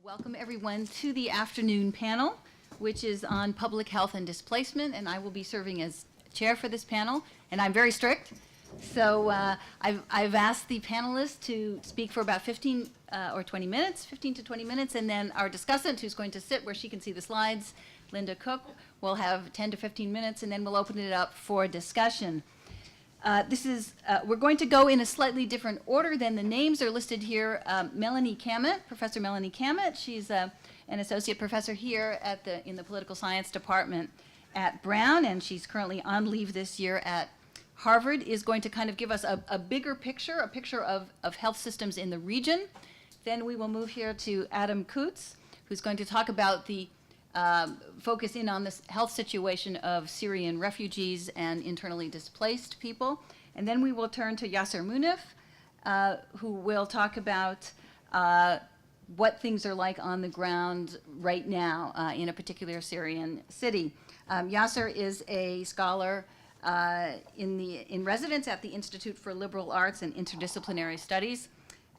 Welcome everyone to the afternoon panel, which is on public health and displacement, and I will be serving as chair for this panel, and I'm very strict. So I've asked the panelists to speak for about 15 to 20 minutes, and then our discussant, who's going to sit where she can see the slides, Linda Cook, will have 10 to 15 minutes, and then we'll open it up for discussion. We're going to go in a slightly different order than the names are listed here. Melani Cammett, Professor Melani Cammett, she's an associate professor here in the political science department at Brown, and she's currently on leave this year at Harvard, is going to kind of give us a bigger picture, a picture of health systems in the region. Then we will move here to Adam Coutts, who's going to talk about the focus in on this health situation of Syrian refugees and internally displaced people. And then we will turn to Yasser Munif, who will talk about what things are like on the ground right now in a particular Syrian city. Yasser is a scholar in residence at the Institute for Liberal Arts and Interdisciplinary Studies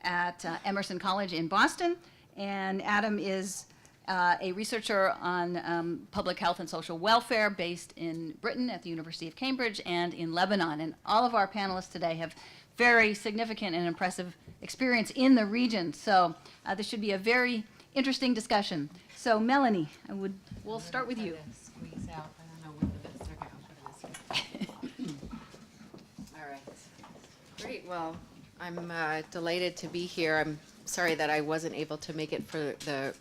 at Emerson College in Boston. And Adam is a researcher on public health and social welfare based in Britain at the University of Cambridge and in Lebanon. And all of our panelists today have very significant and impressive experience in the region. So this should be a very interesting discussion. So Melani, we'll start with you. Squeeze out. I don't know what the best. Okay, I'll put it this way. All right. Great. Well, I'm delighted to be here. I'm sorry that I wasn't able to make it for the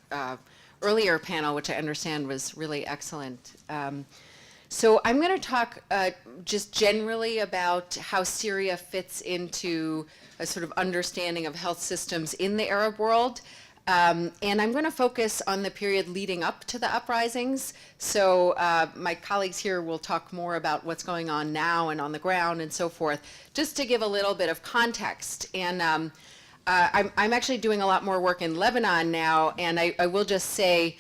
earlier panel, which I understand was really excellent. So I'm going to talk just generally about how Syria fits into a sort of understanding of health systems in the Arab world. And I'm going to focus on the period leading up to the uprisings. So my colleagues here will talk more about what's going on now and on the ground and so forth, just to give a little bit of context. And I'm actually doing a lot more work in Lebanon now, and I will just say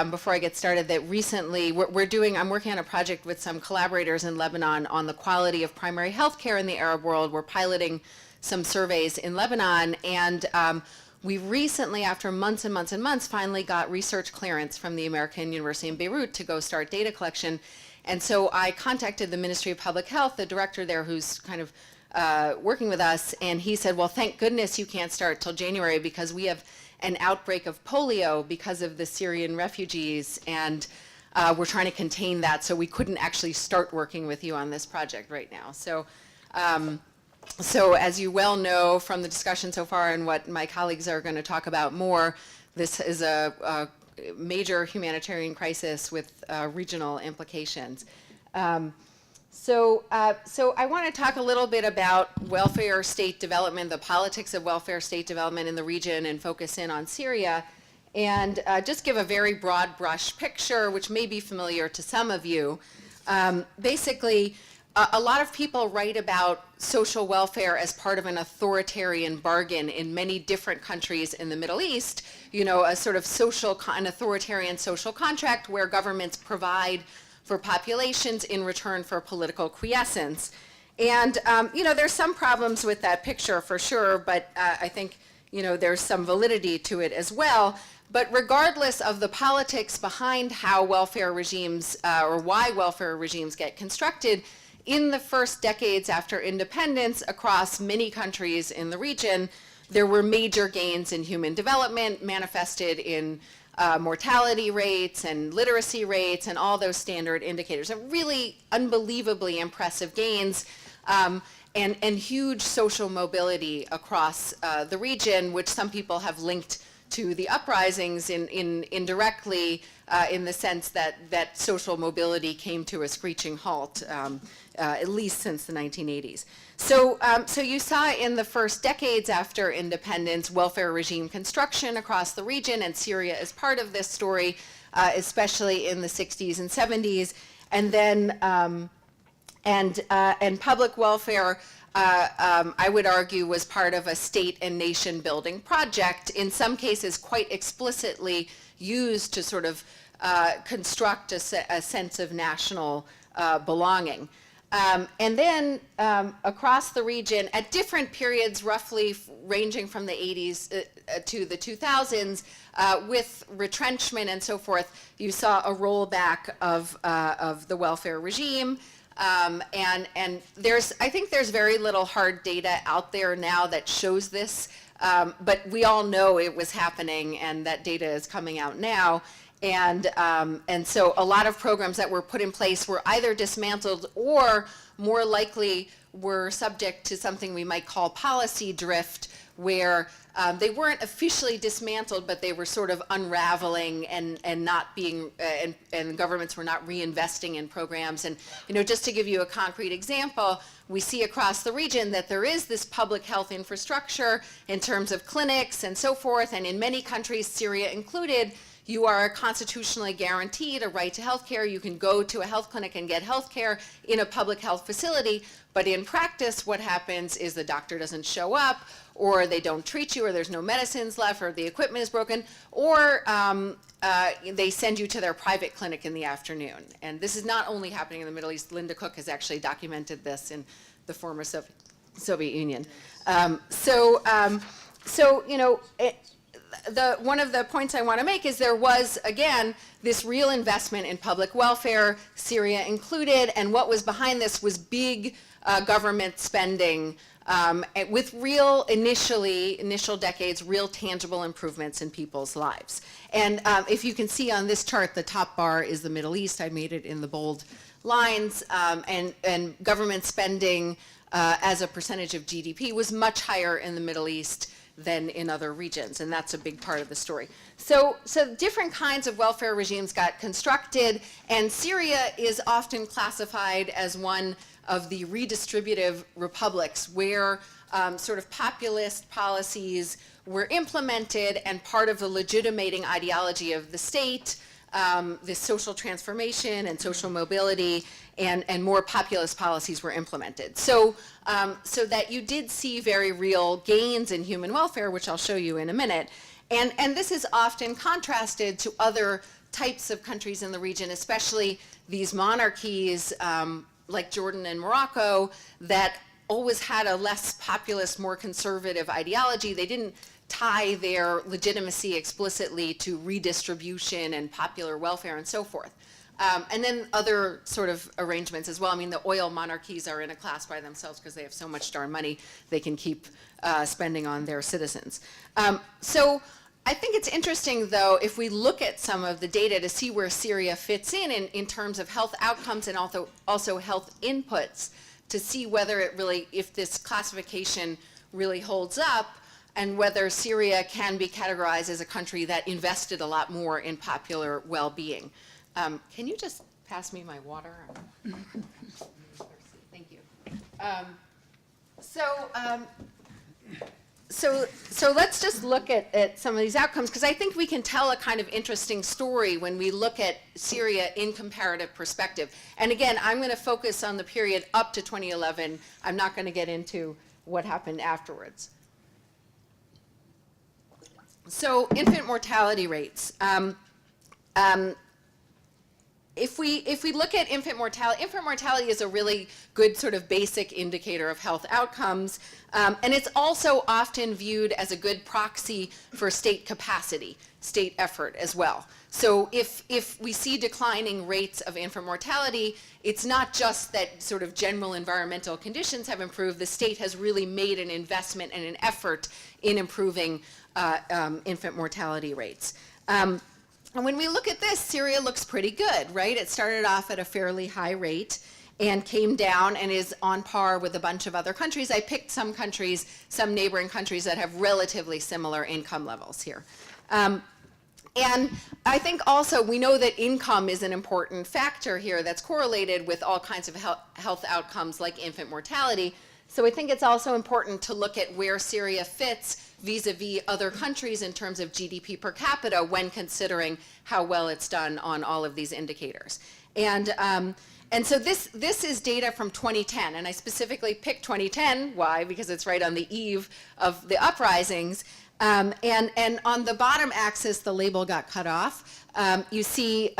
before I get started that recently I'm working on a project with some collaborators in Lebanon on the quality of primary health care in the Arab world. We're piloting some surveys in Lebanon, and we recently, after months and months and months, finally got research clearance from the American University in Beirut to go start data collection. And so I contacted the Ministry of Public Health, the director there who's kind of working with us, and he said, well, thank goodness you can't start till January because we have an outbreak of polio because of the Syrian refugees, and we're trying to contain that, so we couldn't actually start working with you on this project right now. So as you well know from the discussion so far and what my colleagues are going to talk about more, this is a major humanitarian crisis with regional implications. So I want to talk a little bit about welfare state development, the politics of welfare state development in the region, and focus in on Syria, and just give a very broad brush picture, which may be familiar to some of you. Basically, a lot of people write about social welfare as part of an authoritarian bargain in many different countries in the Middle East, you know, a sort of an authoritarian social contract where governments provide for populations in return for political quiescence. And, you know, there's some problems with that picture for sure, but I think, you know, there's some validity to it as well. But regardless of the politics behind how welfare regimes, or why welfare regimes get constructed, in the first decades after independence across many countries in the region, there were major gains in human development manifested in mortality rates and literacy rates and all those standard indicators. And really unbelievably impressive gains and huge social mobility across the region, which some people have linked to the uprisings indirectly in the sense that social mobility came to a screeching halt, at least since the 1980s. So you saw in the first decades after independence, welfare regime construction across the region, and Syria is part of this story, especially in the 60s and 70s. And then, and public welfare, I would argue, was part of a state and nation building project, in some cases quite explicitly used to sort of construct a sense of national belonging. And then across the region, at different periods, roughly ranging from the 80s to the 2000s, with retrenchment and so forth, you saw a rollback of the welfare regime. And I think there's very little hard data out there now that shows this, but we all know it was happening, and that data is coming out now. And so a lot of programs that were put in place were either dismantled or more likely were subject to something we might call policy drift, where they weren't officially dismantled, but they were sort of unraveling and not being, and governments were not reinvesting in programs. And, just to give you a concrete example, we see across the region that there is this public health infrastructure in terms of clinics and so forth, and in many countries, Syria included, you are constitutionally guaranteed a right to health care. You can go to a health clinic and get health care in a public health facility. But in practice, what happens is the doctor doesn't show up, or they don't treat you, or there's no medicines left, or the equipment is broken, or they send you to their private clinic in the afternoon. And this is not only happening in the Middle East. Linda Cook has actually documented this in the former Soviet Union. One of the points I want to make is there was, again, this real investment in public welfare, Syria included, and what was behind this was big government spending with real, initial decades, real tangible improvements in people's lives. And if you can see on this chart, the top bar is the Middle East. I made it in the bold lines, and government spending as a percentage of GDP was much higher in the Middle East than in other regions, and that's a big part of the story. So different kinds of welfare regimes got constructed, and Syria is often classified as one of the redistributive republics where sort of populist policies were implemented, and part of the legitimating ideology of the state, this social transformation and social mobility, and more populist policies were implemented. So that you did see very real gains in human welfare, which I'll show you in a minute. And this is often contrasted to other types of countries in the region, especially these monarchies like Jordan and Morocco that always had a less populist, more conservative ideology. They didn't tie their legitimacy explicitly to redistribution and popular welfare and so forth. And then other sort of arrangements as well. I mean, the oil monarchies are in a class by themselves because they have so much darn money they can keep spending on their citizens. So I think it's interesting, though, if we look at some of the data to see where Syria fits in terms of health outcomes and also health inputs, to see whether it really, if this classification really holds up, and whether Syria can be categorized as a country that invested a lot more in popular well-being. Can you just pass me my water? Thank you. So let's just look at some of these outcomes, because I think we can tell a kind of interesting story when we look at Syria in comparative perspective. And again, I'm going to focus on the period up to 2011. I'm not going to get into what happened afterwards. So infant mortality rates. If we look at infant mortality is a really good sort of basic indicator of health outcomes, and it's also often viewed as a good proxy for state capacity, state effort as well. So if we see declining rates of infant mortality, it's not just that sort of general environmental conditions have improved. The state has really made an investment and an effort in improving infant mortality rates. And when we look at this, Syria looks pretty good, right? It started off at a fairly high rate and came down and is on par with a bunch of other countries. I picked some countries, some neighboring countries that have relatively similar income levels here. And I think also we know that income is an important factor here that's correlated with all kinds of health outcomes like infant mortality. So I think it's also important to look at where Syria fits vis-a-vis other countries in terms of GDP per capita when considering how well it's done on all of these indicators. And so this is data from 2010, and I specifically picked 2010. Why? Because it's right on the eve of the uprisings. And on the bottom axis, the label got cut off. You see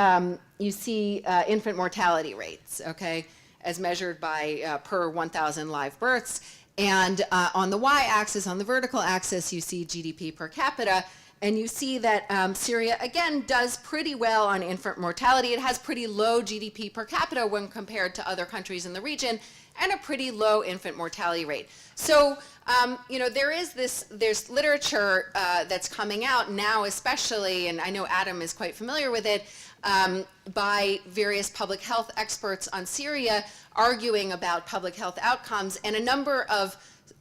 infant mortality rates, okay? as measured by per 1,000 live births. And on the y-axis, on the vertical axis, you see GDP per capita. And you see that Syria, again, does pretty well on infant mortality. It has pretty low GDP per capita when compared to other countries in the region, and a pretty low infant mortality rate. So, there's literature that's coming out now, especially, and I know Adam is quite familiar with it, by various public health experts on Syria arguing about public health outcomes, and a number of,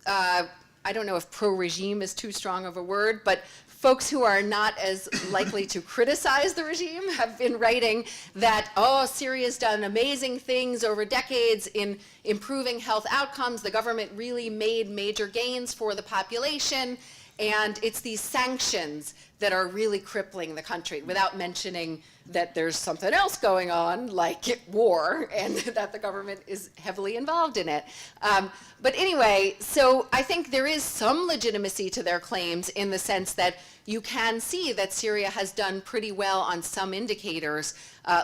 I don't know if pro-regime is too strong of a word, but folks who are not as likely to criticize the regime have been writing that, oh, Syria's done amazing things over decades in improving health outcomes. The government really made major gains for the population. And it's these sanctions that are really crippling the country, without mentioning that there's something else going on, like war, and that the government is heavily involved in it. But anyway, so I think there is some legitimacy to their claims in the sense that you can see that Syria has done pretty well on some indicators,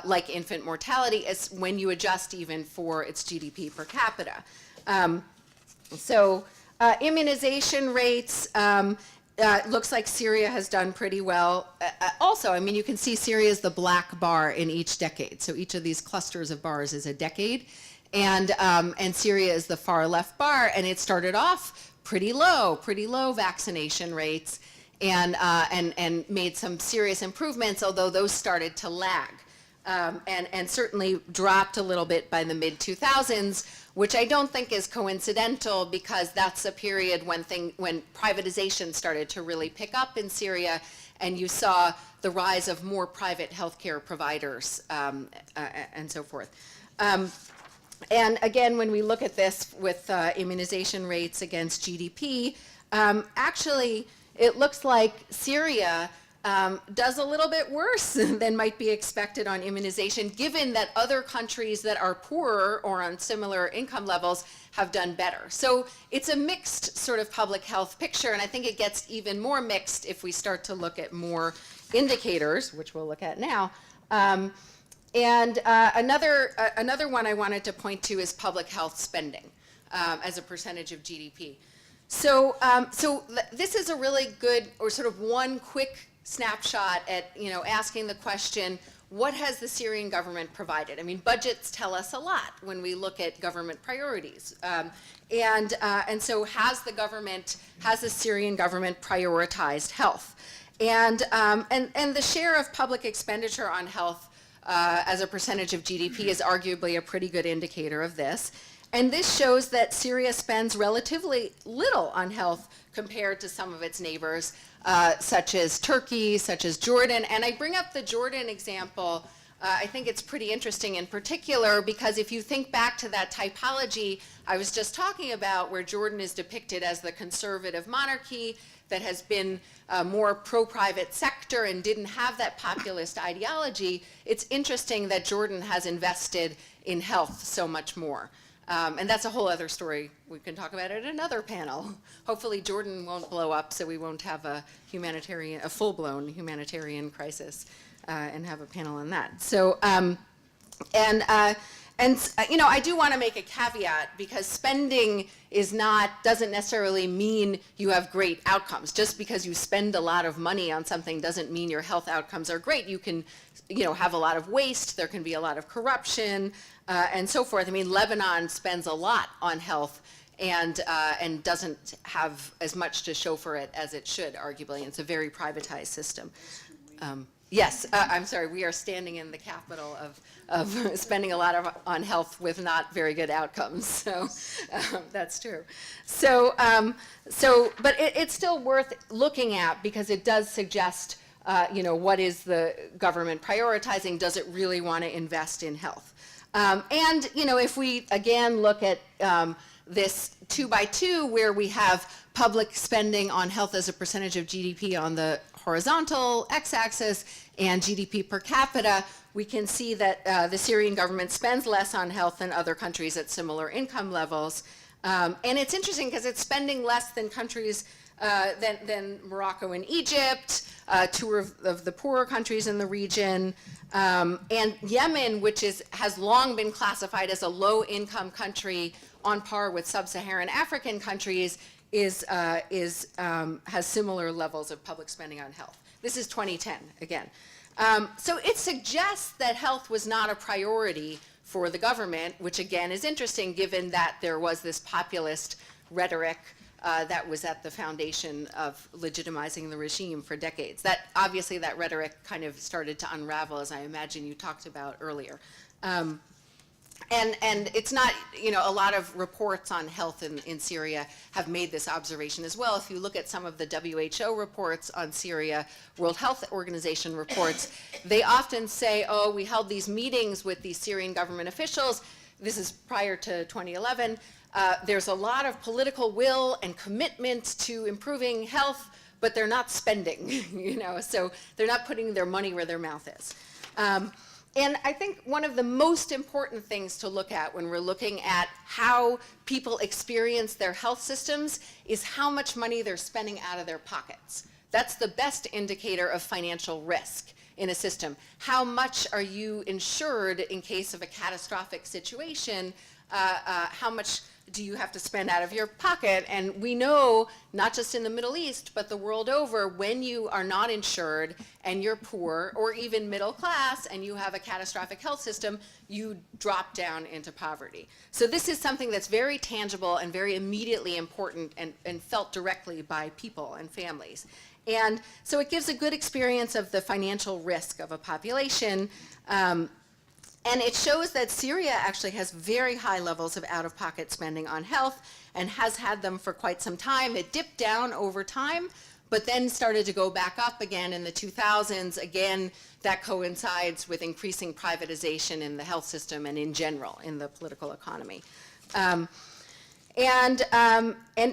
like infant mortality, as when you adjust even for its GDP per capita. Immunization rates, looks like Syria has done pretty well. Also, I mean, you can see Syria is the black bar in each decade. So each of these clusters of bars is a decade. And Syria is the far left bar, and it started off pretty low vaccination rates, and made some serious improvements, although those started to lag. And certainly dropped a little bit by the mid-2000s, which I don't think is coincidental, because that's a period when privatization started to really pick up in Syria, and you saw the rise of more private healthcare providers, and so forth. And again, when we look at this with immunization rates against GDP, actually, it looks like Syria does a little bit worse than might be expected on immunization, given that other countries that are poorer or on similar income levels have done better. So it's a mixed sort of public health picture, and I think it gets even more mixed if we start to look at more indicators, which we'll look at now. Another one I wanted to point to is public health spending as a percentage of GDP. So this is a really good, or sort of one quick snapshot at, asking the question, what has the Syrian government provided? I mean, budgets tell us a lot when we look at government priorities. And so has the Syrian government prioritized health? And the share of public expenditure on health as a percentage of GDP is arguably a pretty good indicator of this. And this shows that Syria spends relatively little on health compared to some of its neighbors, such as Turkey, such as Jordan. And I bring up the Jordan example. I think it's pretty interesting in particular, because if you think back to that typology I was just talking about, where Jordan is depicted as the conservative monarchy that has been more pro-private sector and didn't have that populist ideology, it's interesting that Jordan has invested in health so much more. And that's a whole other story. We can talk about it at another panel. Hopefully Jordan won't blow up, so we won't have a full-blown humanitarian crisis, and have a panel on that. So, I do want to make a caveat, because spending doesn't necessarily mean you have great outcomes. Just because you spend a lot of money on something doesn't mean your health outcomes are great. You can, have a lot of waste. There can be a lot of corruption, and so forth. I mean, Lebanon spends a lot on health, and doesn't have as much to show for it as it should, arguably. It's a very privatized system. Yes, I'm sorry, we are standing in the capital of spending a lot on health with not very good outcomes, so that's true. So, but it's still worth looking at, because it does suggest, what is the government prioritizing? Does it really want to invest in health? If we again look at this 2x2, where we have public spending on health as a percentage of GDP on the horizontal x-axis and GDP per capita, we can see that the Syrian government spends less on health than other countries at similar income levels. And it's interesting, because it's spending less than countries then Morocco and Egypt, two of the poorer countries in the region, and Yemen, which has long been classified as a low-income country on par with sub-Saharan African countries, has similar levels of public spending on health. This is 2010 again. So it suggests that health was not a priority for the government, which again is interesting given that there was this populist rhetoric that was at the foundation of legitimizing the regime for decades. That obviously that rhetoric kind of started to unravel, as I imagine you talked about earlier. And it's not, a lot of reports on health in Syria have made this observation as well. If you look at some of the WHO reports on Syria, World Health Organization reports, they often say, oh, we held these meetings with these Syrian government officials. This is prior to 2011. There's a lot of political will and commitment to improving health, but they're not spending, so they're not putting their money where their mouth is. And I think one of the most important things to look at when we're looking at how people experience their health systems is how much money they're spending out of their pockets. That's the best indicator of financial risk in a system. How much are you insured in case of a catastrophic situation? How much do you have to spend out of your pocket? And we know, not just in the Middle East, but the world over, when you are not insured and you're poor or even middle class and you have a catastrophic health system, you drop down into poverty. So this is something that's very tangible and very immediately important and felt directly by people and families. And so it gives a good experience of the financial risk of a population. And it shows that Syria actually has very high levels of out-of-pocket spending on health and has had them for quite some time. It dipped down over time, but then started to go back up again in the 2000s. Again, that coincides with increasing privatization in the health system and in general in the political economy. And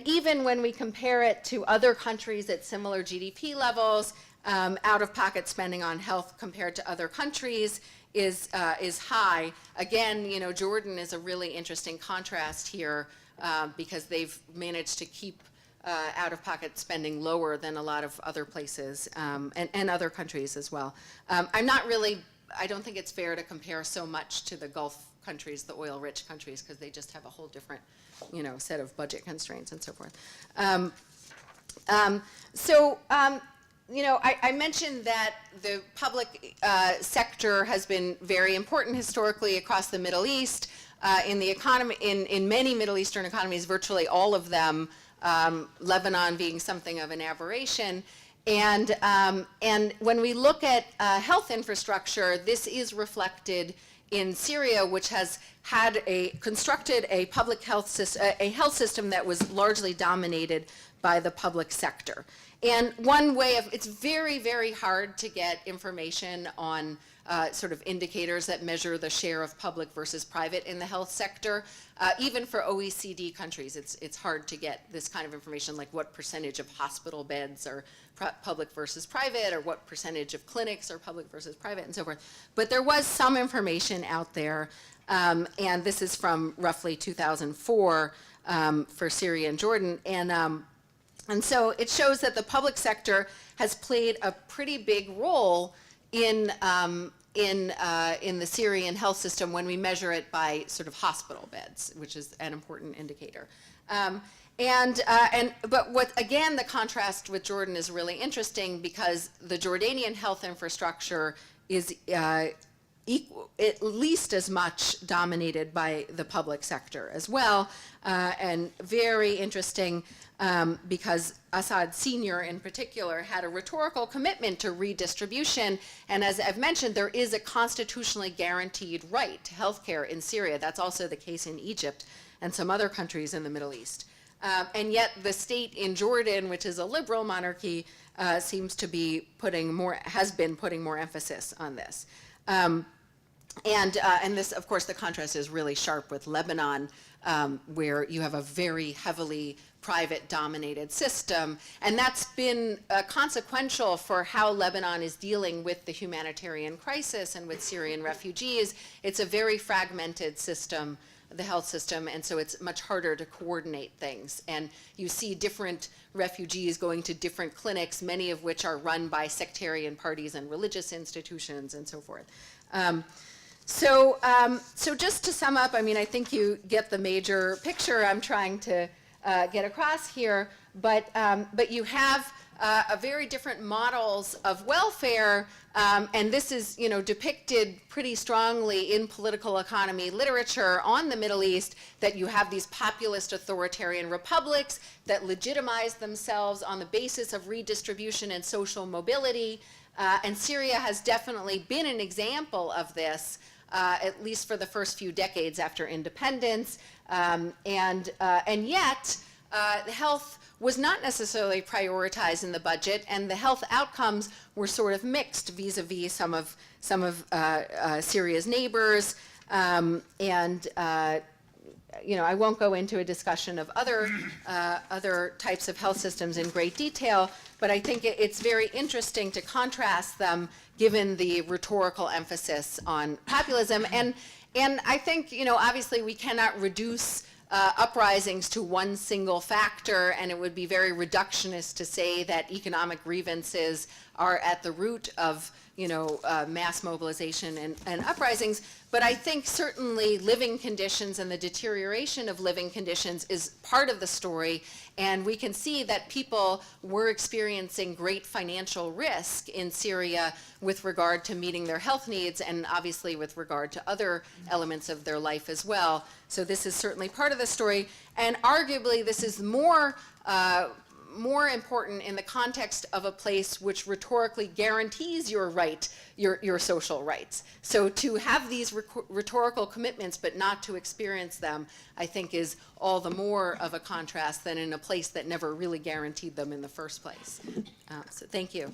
even when we compare it to other countries at similar GDP levels, out-of-pocket spending on health compared to other countries is high. Again, Jordan is a really interesting contrast here because they've managed to keep out-of-pocket spending lower than a lot of other places and other countries as well. I don't think it's fair to compare so much to the Gulf countries, the oil-rich countries, because they just have a whole different, set of budget constraints and so forth. I mentioned that the public sector has been very important historically across the Middle East. In the economy, in many Middle Eastern economies, virtually all of them, Lebanon being something of an aberration. And when we look at health infrastructure, this is reflected in Syria, which has had constructed a public health system, a health system that was largely dominated by the public sector. And one way it's very, very hard to get information on sort of indicators that measure the share of public versus private in the health sector. Even for OECD countries, it's hard to get this kind of information, like what percentage of hospital beds are public versus private, or what percentage of clinics are public versus private, and so forth. But there was some information out there, and this is from roughly 2004 for Syria and Jordan. And so it shows that the public sector has played a pretty big role in the Syrian health system when we measure it by sort of hospital beds, which is an important indicator. But again, the contrast with Jordan is really interesting because the Jordanian health infrastructure is at least as much dominated by the public sector as well, and very interesting because Assad Sr. in particular had a rhetorical commitment to redistribution, and as I've mentioned, there is a constitutionally guaranteed right to health care in Syria. That's also the case in Egypt and some other countries in the Middle East. And yet the state in Jordan, which is a liberal monarchy, seems to be has been putting more emphasis on this. And this, of course, the contrast is really sharp with Lebanon, where you have a very heavily private-dominated system, and that's been consequential for how Lebanon is dealing with the humanitarian crisis and with Syrian refugees. It's a very fragmented system the health system, and so it's much harder to coordinate things. And you see different refugees going to different clinics, many of which are run by sectarian parties and religious institutions and so forth. So just to sum up, I mean, I think you get the major picture I'm trying to get across here, but you have very different models of welfare, and this is, you know, depicted pretty strongly in political economy literature on the Middle East, that you have these populist authoritarian republics that legitimize themselves on the basis of redistribution and social mobility, and Syria has definitely been an example of this, at least for the first few decades after independence, and yet health was not necessarily prioritized in the budget, and the health outcomes were sort of mixed vis-a-vis some of Syria's neighbors, you know, I won't go into a discussion of other types of health systems in great detail, but I think it's very interesting to contrast them given the rhetorical emphasis on populism. And I think, you know, obviously we cannot reduce uprisings to one single factor, and it would be very reductionist to say that economic grievances are at the root of, you know, mass mobilization and uprisings. But I think certainly living conditions and the deterioration of living conditions is part of the story, and we can see that people were experiencing great financial risk in Syria with regard to meeting their health needs, and obviously with regard to other elements of their life as well. So this is certainly part of the story, and arguably this is more important in the context of a place which rhetorically guarantees your right, your social rights. So to have these rhetorical commitments but not to experience them, I think is all the more of a contrast than in a place that never really guaranteed them in the first place. So thank you.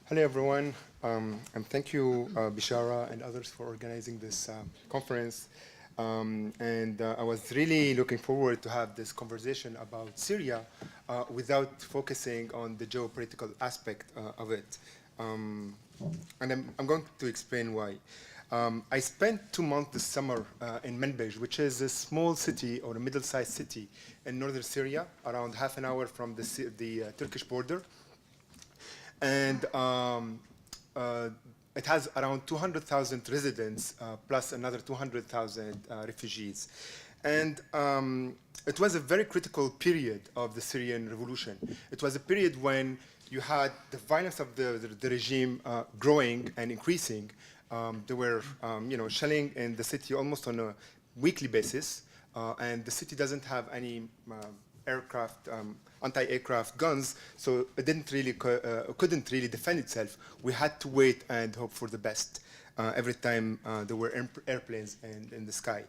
Hello, everyone, and thank you, Bishara and others for organizing this conference. I was really looking forward to have this conversation about Syria without focusing on the geopolitical aspect of it. And I'm going to explain why. I spent 2 months this summer in Manbij, which is a small city or a middle-sized city in northern Syria, around half an hour from the Turkish border. And it has around 200,000 residents, plus another 200,000 refugees. And it was a very critical period of the Syrian revolution. It was a period when you had the violence of the regime growing and increasing. They were you know, shelling in the city almost on a weekly basis, and the city doesn't have any aircraft, anti-aircraft guns, so it couldn't really defend itself. We had to wait and hope for the best every time there were airplanes in the sky.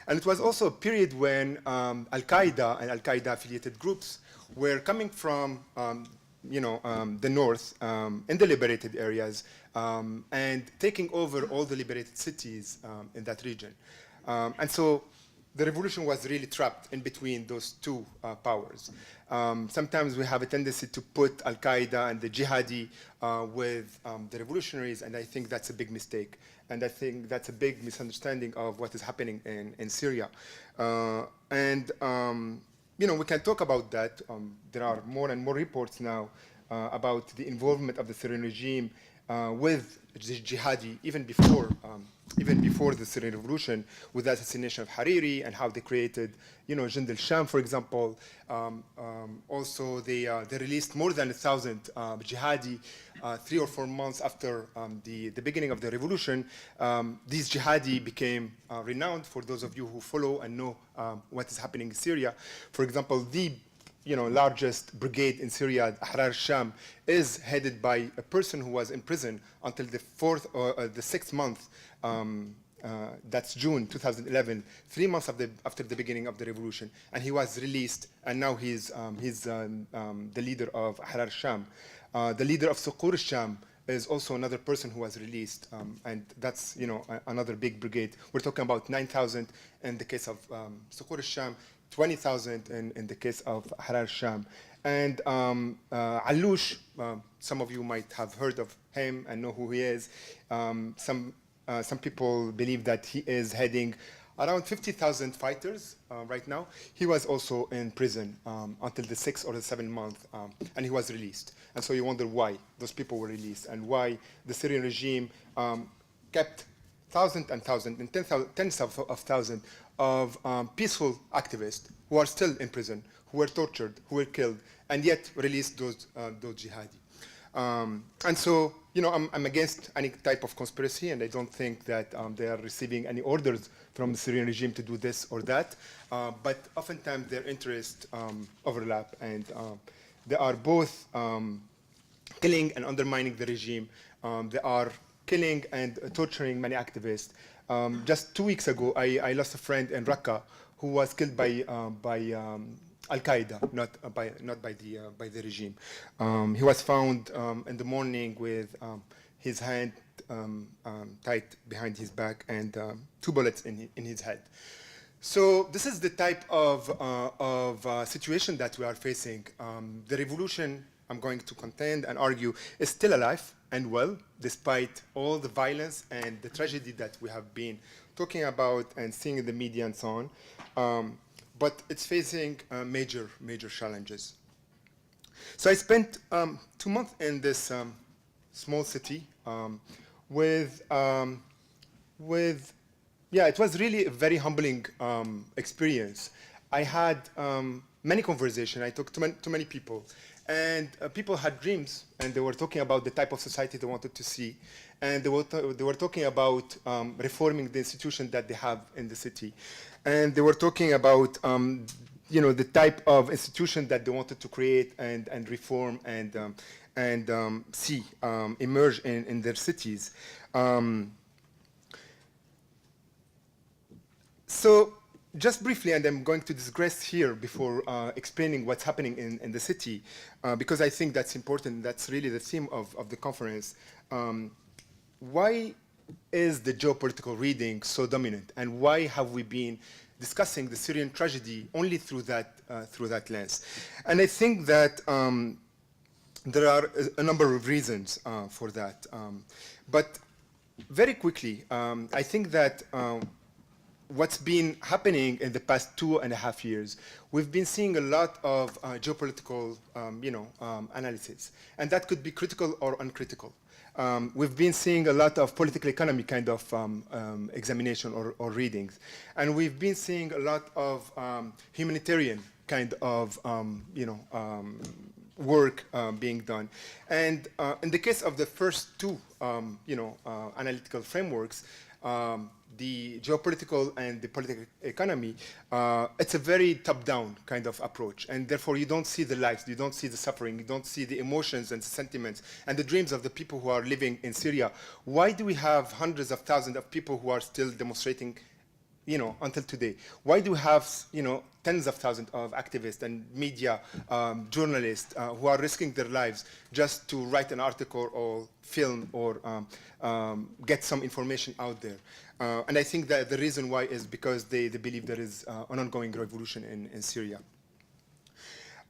And it was also a period when Al-Qaeda and Al-Qaeda affiliated groups were coming from you know, the north in the liberated areas and taking over all the liberated cities in that region. And so the revolution was really trapped in between those two powers. Sometimes we have a tendency to put Al-Qaeda and the jihadi with the revolutionaries, and I think that's a big mistake. And I think that's a big misunderstanding of what is happening in Syria. You know, we can talk about that. There are more and more reports now about the involvement of the Syrian regime with the jihadi, even before the Syrian revolution, with the assassination of Hariri and how they created, you know, Jund al-Sham, for example. Also, they released more than 1,000 jihadi 3 or 4 months after the beginning of the revolution. These jihadi became renowned, for those of you who follow and know what is happening in Syria. For example, the largest brigade in Syria, Ahrar Sham, is headed by a person who was in prison until the 6th month. That's June 2011, 3 months after the beginning of the revolution, and he was released. And now he's the leader of Ahrar Sham. The leader of Suqur al-Sham is also another person who was released, and that's, you know, another big brigade. We're talking about 9,000 in the case of Suqur al-Sham, 20,000 in the case of Ahrar Sham. And Allouche, some of you might have heard of him and know who he is. Some some people believe that he is heading around 50,000 fighters right now. He was also in prison until the 6th or the 7th month, and he was released. And so you wonder why those people were released and why the Syrian regime kept thousands and thousands and tens of thousands of peaceful activists who are still in prison, who were tortured, who were killed, and yet released those jihadi. And so, you know, I'm against any type of conspiracy, and I don't think that they are receiving any orders from the Syrian regime to do this or that. But oftentimes their interests overlap, and they are both killing and undermining the regime. They are killing and torturing many activists. Just 2 weeks ago, I lost a friend in Raqqa who was killed by Al-Qaeda, not by the regime. He was found in the morning with his hand tied behind his back and 2 bullets in his head. So this is the type of situation that we are facing. The revolution, I'm going to contend and argue, is still alive and well, despite all the violence and the tragedy that we have been talking about and seeing in the media and so on. But it's facing major challenges. So I spent 2 months in this small city with, it was really a very humbling experience. I had many conversations. I talked to many people. And people had dreams, and they were talking about the type of society they wanted to see. And they were talking about reforming the institution that they have in the city. And they were talking about you know, the type of institution that they wanted to create and reform and see emerge in their cities. So just briefly, and I'm going to digress here before explaining what's happening in the city, because I think that's important. That's really the theme of the conference. Why is the geopolitical reading so dominant, and why have we been discussing the Syrian tragedy only through that lens? And I think that there are a number of reasons for that. But very quickly, I think that what's been happening in the past 2.5 years, we've been seeing a lot of geopolitical analysis, and that could be critical or uncritical. We've been seeing a lot of political economy kind of examination or readings, and we've been seeing a lot of humanitarian kind of work being done. And in the case of the first two analytical frameworks, the geopolitical and the political economy, it's a very top-down kind of approach. And therefore, you don't see the lives, you don't see the suffering, you don't see the emotions and sentiments and the dreams of the people who are living in Syria. Why do we have hundreds of thousands of people who are still demonstrating, until today? Why do we have, tens of thousands of activists and media journalists who are risking their lives just to write an article or film or get some information out there? And I think that the reason why is because they believe there is an ongoing revolution in Syria.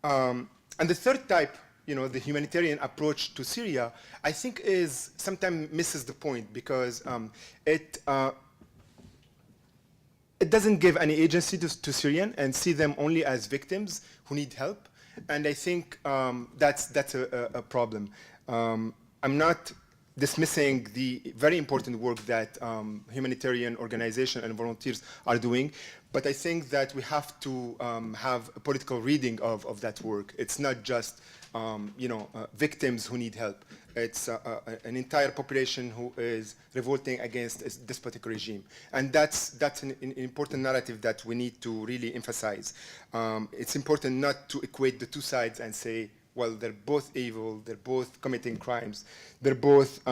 And the third type, the humanitarian approach to Syria, I think is sometimes misses the point because it doesn't give any agency to Syrians and see them only as victims who need help. And I think that's a problem. I'm not dismissing the very important work that humanitarian organizations and volunteers are doing, but I think that we have to have a political reading of that work. It's not just victims who need help. It's an entire population who is revolting against a despotic regime. And that's an important narrative that we need to really emphasize. It's important not to equate the two sides and say, well, they're both evil, they're both committing crimes, they're both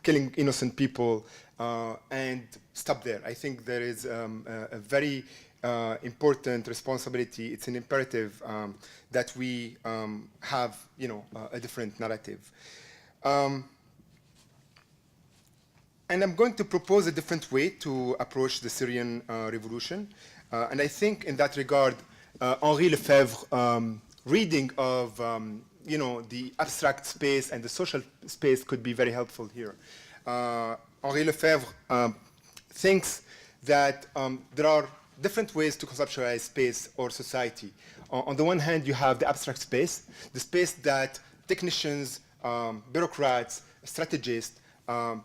killing innocent people, and stop there. I think there is a very important responsibility. It's an imperative that we have, a different narrative. And I'm going to propose a different way to approach the Syrian revolution. And I think in that regard, Henri Lefebvre's reading of the abstract space and the social space could be very helpful here. Henri Lefebvre thinks that there are different ways to conceptualize space or society. On the one hand, you have the abstract space, the space that technicians, bureaucrats, strategists,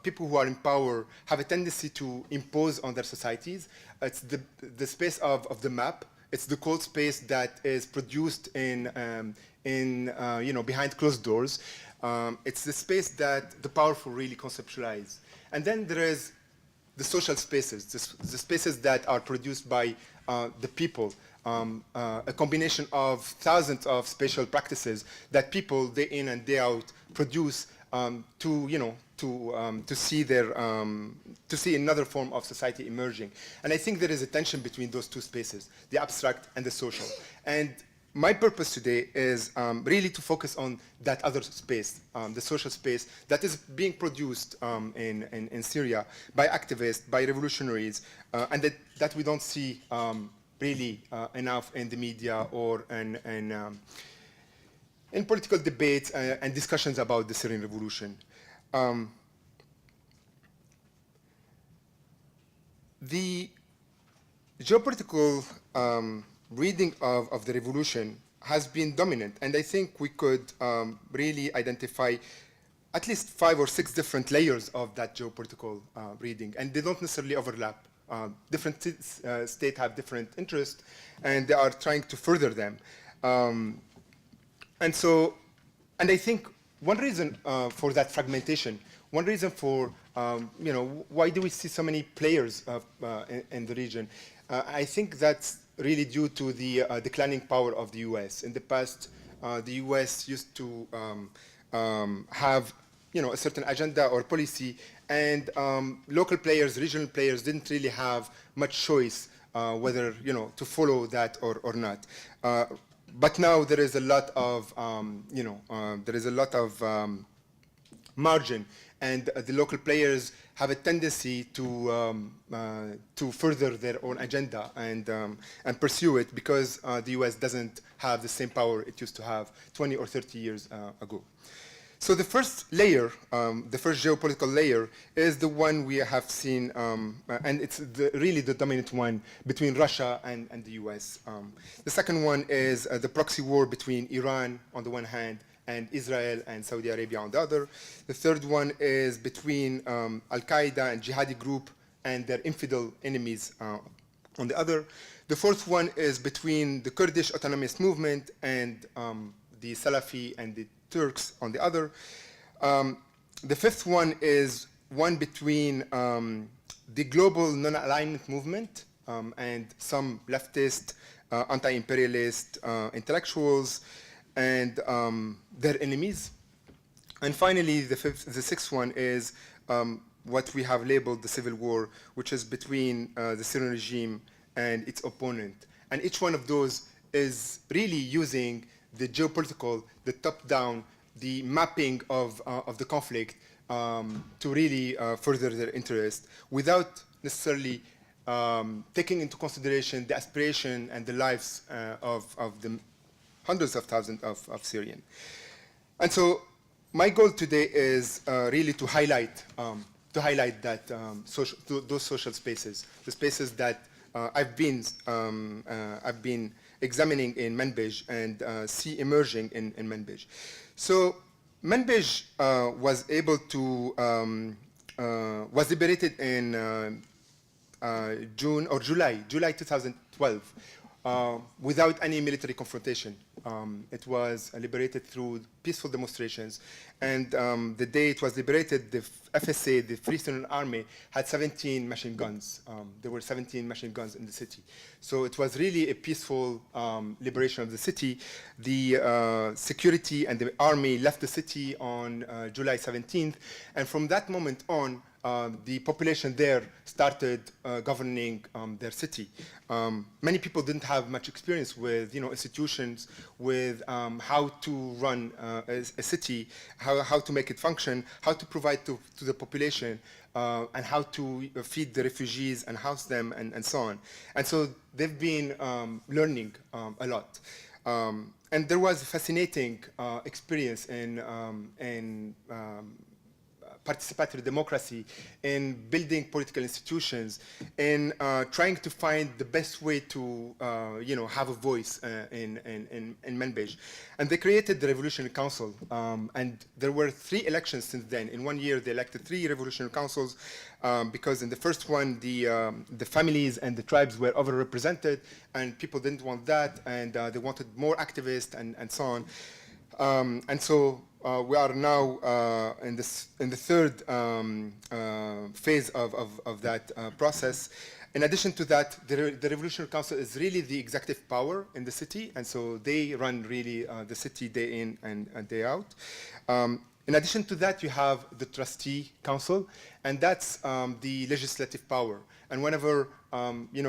people who are in power have a tendency to impose on their societies. It's the space of the map. It's the cold space that is produced behind closed doors. It's the space that the powerful really conceptualize. And then there is the social spaces, the spaces that are produced by the people, a combination of thousands of spatial practices that people day in and day out produce to see another form of society emerging. And I think there is a tension between those two spaces, the abstract and the social. And my purpose today is really to focus on that other space, the social space that is being produced in Syria by activists, by revolutionaries, and that we don't see really enough in the media or in political debates and discussions about the Syrian revolution. The geopolitical reading of the revolution has been dominant, and I think we could really identify at least 5 or 6 different layers of that geopolitical reading, and they don't necessarily overlap. Different states have different interests, and they are trying to further them. And I think one reason for that fragmentation, one reason for why do we see so many players in the region, I think that's really due to the declining power of the U.S. In the past, the U.S. used to have a certain agenda or policy, and local players, regional players didn't really have much choice whether to follow that or not. But now there is a lot of margin, and the local players have a tendency to further their own agenda and pursue it because the U.S. doesn't have the same power it used to have 20 or 30 years ago. So the first layer, the first geopolitical layer, is the one we have seen, and it's really the dominant one between Russia and the US. The second one is the proxy war between Iran on the one hand and Israel and Saudi Arabia on the other. The third one is between Al-Qaeda and jihadi group and their infidel enemies on the other. The fourth one is between the Kurdish autonomous movement and the Salafi and the Turks on the other. The fifth one is one between the global non-alignment movement and some leftist, anti-imperialist intellectuals and their enemies. And finally, the sixth one is what we have labeled the civil war, which is between the Syrian regime and its opponent. And each one of those is really using the geopolitical, the top-down, the mapping of the conflict to really further their interest without necessarily taking into consideration the aspiration and the lives of the hundreds of thousands of Syrians. And so my goal today is really to highlight that those social spaces, the spaces that I've been examining in Manbij and see emerging in Manbij. So Manbij was able to was liberated in July 2012 without any military confrontation. It was liberated through peaceful demonstrations, and the day it was liberated, the FSA, the Free Syrian Army, had 17 machine guns. There were 17 machine guns in the city. So it was really a peaceful liberation of the city. The security and the army left the city on July 17th, and from that moment on, the population there started governing their city. Many people didn't have much experience with institutions, with how to run a city, how to make it function, how to provide to the population, and how to feed the refugees and house them, and so on. And so they've been learning a lot. And there was a fascinating experience in participatory democracy, in building political institutions, in trying to find the best way to have a voice in Manbij. And they created the Revolutionary Council, and there were 3 elections since then. In 1 year, they elected 3 Revolutionary Councils, because in the first one, the families and the tribes were overrepresented, and people didn't want that, and they wanted more activists and so on. And so we are now in the 3rd phase of that process. In addition to that, the Revolutionary Council is really the executive power in the city, and so they run really the city day in and day out. In addition to that, you have the Trustee Council, and that's the legislative power. And whenever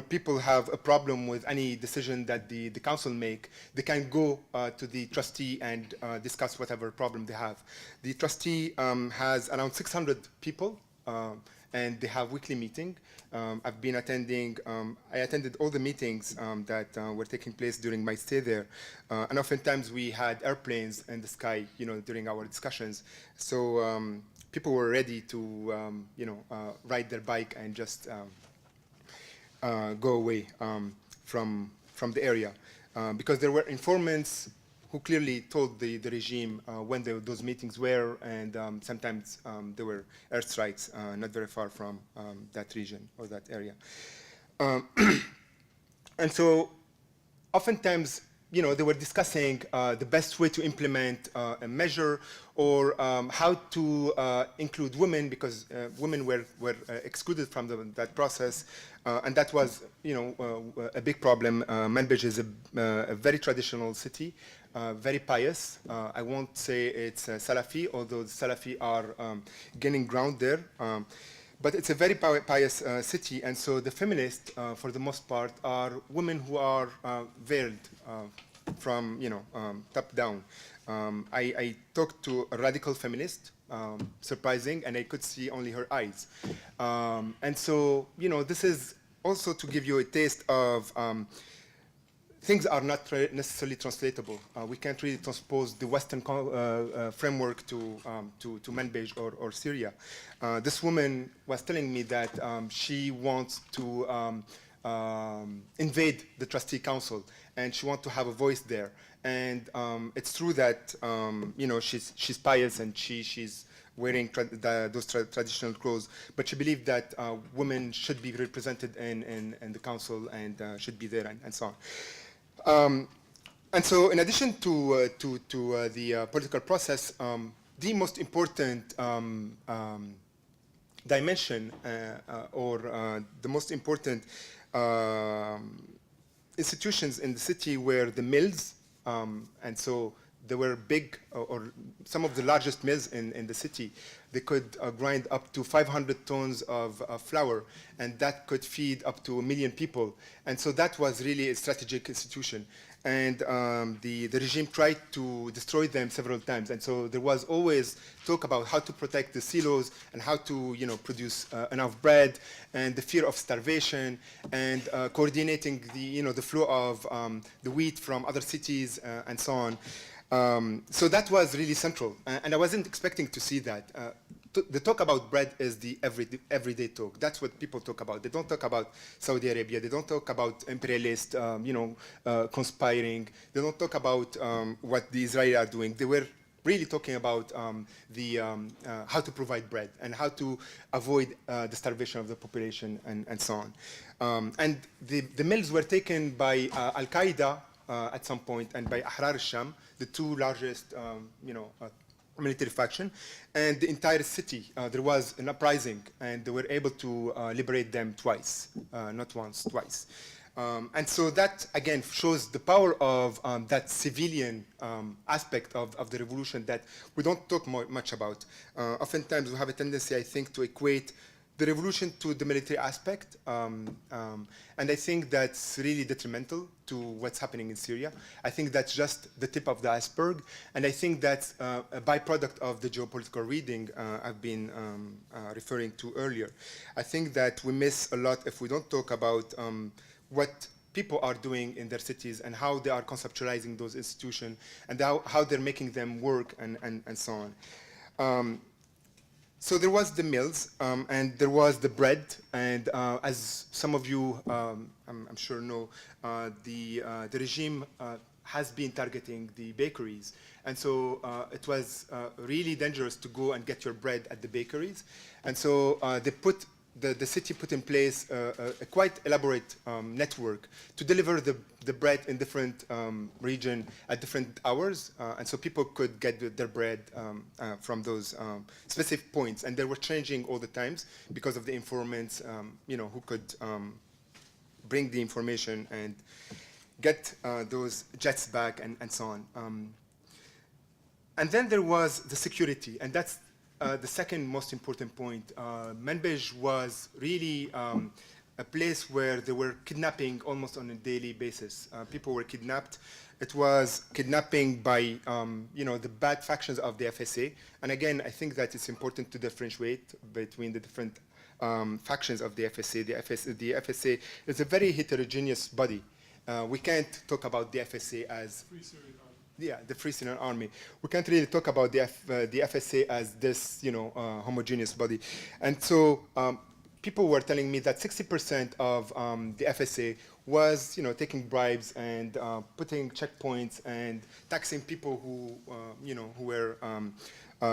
people have a problem with any decision that the council make, they can go to the trustee and discuss whatever problem they have. The trustee has around 600 people, and they have weekly meeting. I've been attending, I attended all the meetings that were taking place during my stay there. And oftentimes we had airplanes in the sky, during our discussions. So people were ready to, ride their bike and just go away from the area. Because there were informants who clearly told the regime when those meetings were, and sometimes there were airstrikes not very far from that region or that area. And so oftentimes, they were discussing the best way to implement a measure, or how to include women, because women were excluded from that process. And that was, a big problem. Manbij is a very traditional city, very pious. I won't say it's Salafi, although the Salafi are gaining ground there. But it's a very pious city, and so the feminists, for the most part, are women who are veiled from, top down. I talked to a radical feminist, surprising, and I could see only her eyes. And so, this is also to give you a taste of things are not necessarily translatable. We can't really transpose the Western framework to Manbij or Syria. This woman was telling me that she wants to invade the Trustee Council, and she wants to have a voice there. And it's true that she's pious, and she's wearing those traditional clothes, but she believed that women should be represented in the council and should be there, and so on. And so, in addition to the political process, the most important dimension or the most important institutions in the city were the mills, and so there were big, or some of the largest mills in the city. They could grind up to 500 tons of flour, and that could feed up to 1 million people. And so that was really a strategic institution. And the regime tried to destroy them several times. And so there was always talk about how to protect the silos and how to produce enough bread, and the fear of starvation, and coordinating the flow of the wheat from other cities and so on. So that was really central, and I wasn't expecting to see that. The talk about bread is the everyday talk. That's what people talk about. They don't talk about Saudi Arabia. They don't talk about imperialists, conspiring. They don't talk about what the Israelis are doing. They were really talking about how to provide bread and how to avoid the starvation of the population and so on. And the mills were taken by Al-Qaeda at some point, and by Ahrar al-Sham, the 2 largest, military faction, and the entire city. There was an uprising, and they were able to liberate them twice, not once, twice. And so that, again, shows the power of that civilian aspect of the revolution that we don't talk much about. Oftentimes, we have a tendency, I think, to equate the revolution to the military aspect, and I think that's really detrimental to what's happening in Syria. I think that's just the tip of the iceberg, and I think that's a byproduct of the geopolitical reading I've been referring to earlier. I think that we miss a lot if we don't talk about what people are doing in their cities and how they are conceptualizing those institutions and how they're making them work and so on. So there was the mills, and there was the bread, and as some of you, I'm sure know, the regime has been targeting the bakeries, and so it was really dangerous to go and get your bread at the bakeries, and so the city put in place a quite elaborate network to deliver the bread in different region at different hours, and so people could get their bread from those specific points, and they were changing all the times because of the informants, who could bring the information and get those jets back and so on. And then there was the security, and that's the second most important point. Manbij was really a place where they were kidnapping almost on a daily basis. People were kidnapped. It was kidnapping by the bad factions of the FSA. And again, I think that it's important to differentiate between the different factions of the FSA. The FSA is a very heterogeneous body. We can't talk about the FSA as the Free Syrian Army. We can't really talk about the FSA as this, homogeneous body. And so people were telling me that 60% of the FSA was, taking bribes and putting checkpoints and taxing people who were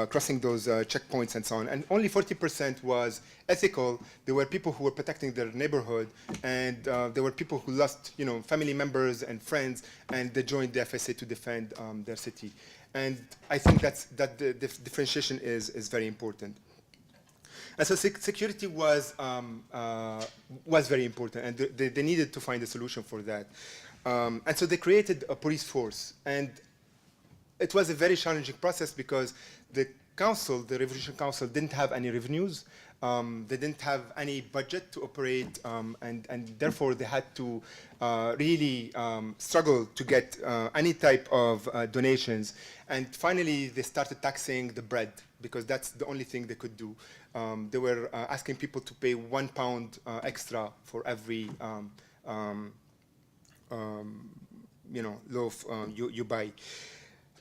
crossing those checkpoints and so on. And only 40% was ethical. There were people who were protecting their neighborhood, and there were people who lost, family members and friends, and they joined the FSA to defend their city. And I think that the differentiation is very important. And so security was very important, and they needed to find a solution for that. And so they created a police force, and it was a very challenging process because the council, the Revolution Council, didn't have any revenues. They didn't have any budget to operate, and therefore they had to really struggle to get any type of donations. And finally, they started taxing the bread because that's the only thing they could do. They were asking people to pay £1 extra for every loaf you buy.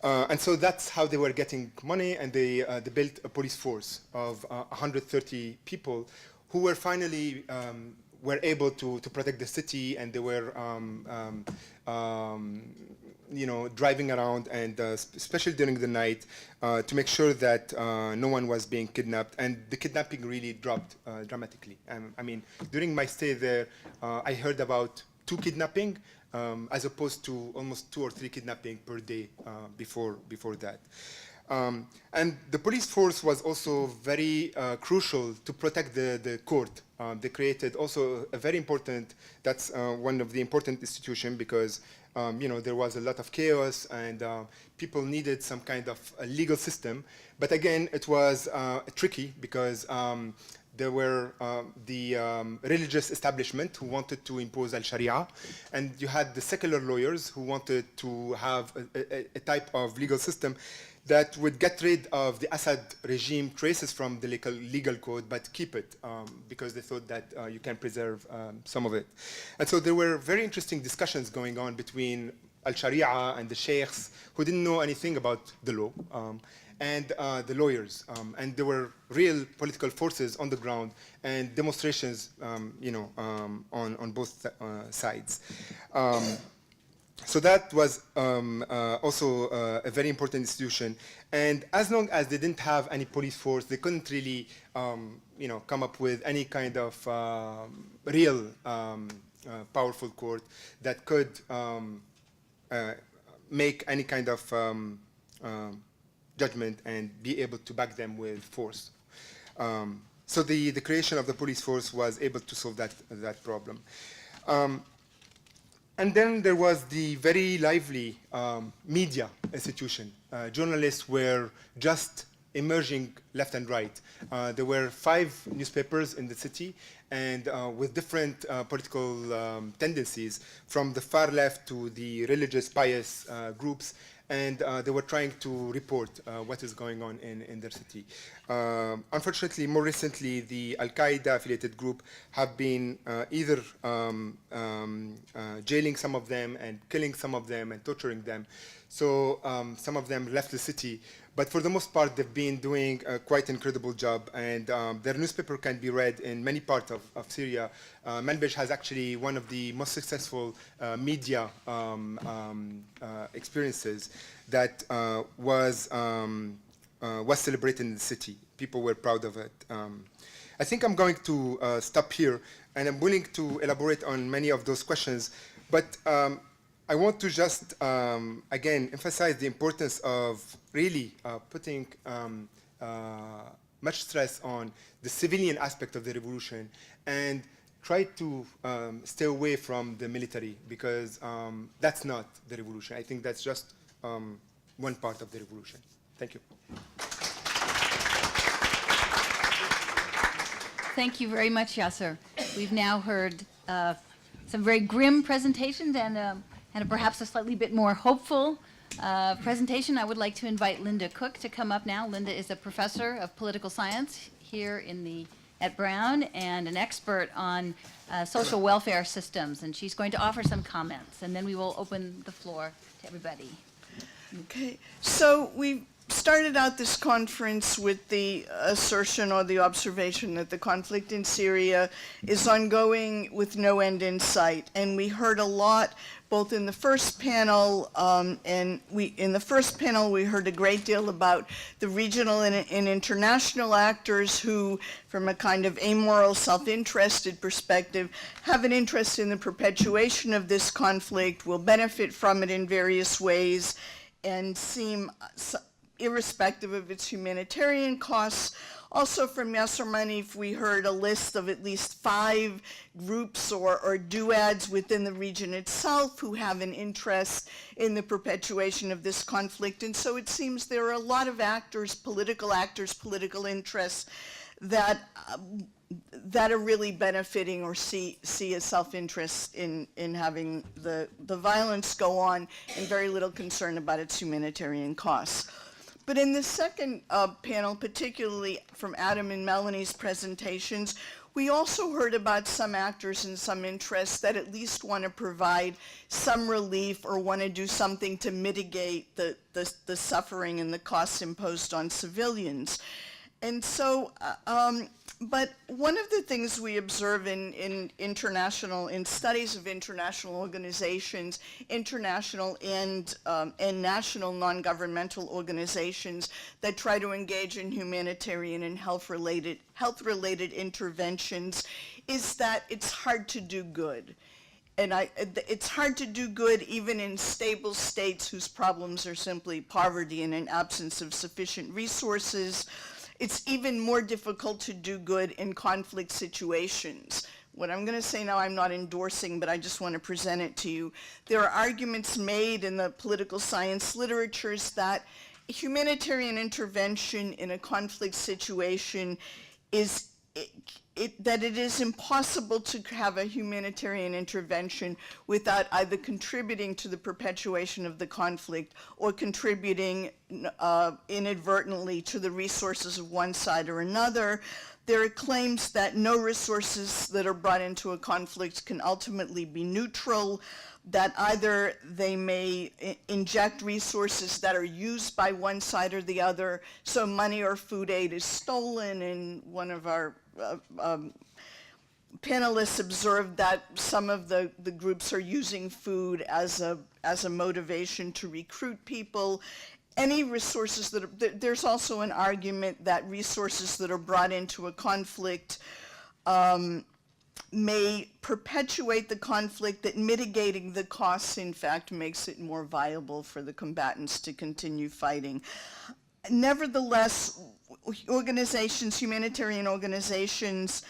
And so that's how they were getting money, and they built a police force of 130 people who were finally were able to protect the city, and they were driving around, and especially during the night, to make sure that no one was being kidnapped. And the kidnapping really dropped dramatically. I mean, during my stay there, I heard about 2 kidnapping, as opposed to almost 2 or 3 kidnapping per day before that. And the police force was also very crucial to protect the court. They created also a very important, that's one of the important institutions, because there was a lot of chaos, and people needed some kind of a legal system. But again, it was tricky because there were the religious establishment who wanted to impose al-Sharia, and you had the secular lawyers who wanted to have a type of legal system that would get rid of the Assad regime traces from the legal code, but keep it because they thought that you can preserve some of it. And so there were very interesting discussions going on between al-Sharia and the sheikhs who didn't know anything about the law, and the lawyers. And there were real political forces on the ground and demonstrations on both sides. So that was also a very important institution. And as long as they didn't have any police force, they couldn't really come up with any kind of real powerful court that could make any kind of judgment and be able to back them with force. So the creation of the police force was able to solve that problem. And then there was the very lively media institution. Journalists were just emerging left and right. There were 5 newspapers in the city, and with different political tendencies, from the far left to the religious pious groups, and they were trying to report what is going on in their city. Unfortunately, more recently, the Al-Qaeda affiliated group have been either jailing some of them and killing some of them and torturing them. So some of them left the city. But for the most part, they've been doing a quite incredible job, and their newspaper can be read in many parts of Syria. Manbij has actually one of the most successful media experiences that was celebrated in the city. People were proud of it. I think I'm going to stop here, and I'm willing to elaborate on many of those questions, but I want to just, again, emphasize the importance of really putting much stress on the civilian aspect of the revolution and try to stay away from the military, because that's not the revolution. I think that's just one part of the revolution. Thank you. Thank you very much, Yasser. We've now heard some very grim presentations and perhaps a slightly bit more hopeful presentation. I would like to invite Linda Cook to come up now. Linda is a professor of political science here at Brown and an expert on social welfare systems, and she's going to offer some comments, and then we will open the floor to everybody. Okay, so we started out this conference with the assertion or the observation that the conflict in Syria is ongoing with no end in sight, and we heard a lot both in the first panel we heard a great deal about the regional and international actors who, from a kind of amoral, self-interested perspective, have an interest in the perpetuation of this conflict, will benefit from it in various ways, and seem irrespective of its humanitarian costs. Also from Yasser Munif, we heard a list of at least 5 groups or duads within the region itself who have an interest in the perpetuation of this conflict. And so it seems there are a lot of actors, political interests that are really benefiting or see a self-interest in having the violence go on and very little concern about its humanitarian costs. But in the second panel, particularly from Adam and Melani's presentations, we also heard about some actors and some interests that at least want to provide some relief or want to do something to mitigate the suffering and the costs imposed on civilians. And so, but one of the things we observe in studies of international organizations, international and national non-governmental organizations that try to engage in humanitarian and health-related interventions, is that it's hard to do good. And it's hard to do good even in stable states whose problems are simply poverty and an absence of sufficient resources. It's even more difficult to do good in conflict situations. What I'm going to say now I'm not endorsing, but I just want to present it to you. There are arguments made in the political science literatures that humanitarian intervention in a conflict situation is that it is impossible to have a humanitarian intervention without either contributing to the perpetuation of the conflict or contributing inadvertently to the resources of one side or another. There are claims that no resources that are brought into a conflict can ultimately be neutral, that either they may inject resources that are used by one side or the other, so money or food aid is stolen, and one of our panelists observed that some of the groups are using food as a motivation to recruit people. Any resources there's also an argument that resources that are brought into a conflict may perpetuate the conflict, that mitigating the costs, in fact, makes it more viable for the combatants to continue fighting. Nevertheless, humanitarian organizations,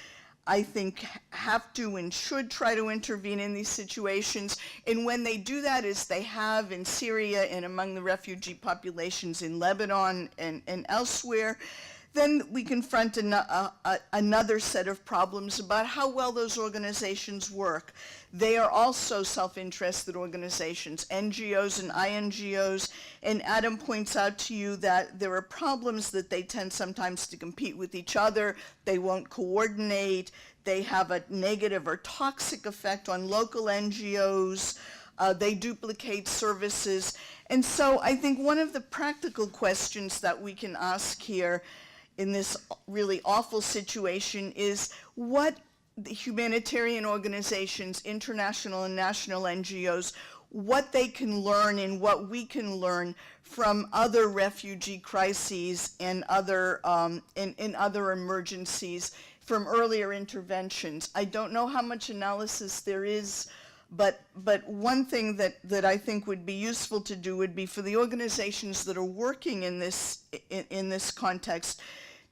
I think, have to and should try to intervene in these situations. And when they do that, as they have in Syria and among the refugee populations in Lebanon and elsewhere, then we confront another set of problems about how well those organizations work. They are also self-interested organizations, NGOs and INGOs, and Adam points out to you that there are problems that they tend sometimes to compete with each other. They won't coordinate. They have a negative or toxic effect on local NGOs. They duplicate services. And so I think one of the practical questions that we can ask here in this really awful situation is what the humanitarian organizations, international and national NGOs, what they can learn and what we can learn from other refugee crises and other other emergencies from earlier interventions. I don't know how much analysis there is, but one thing that I think would be useful to do would be for the organizations that are working in this context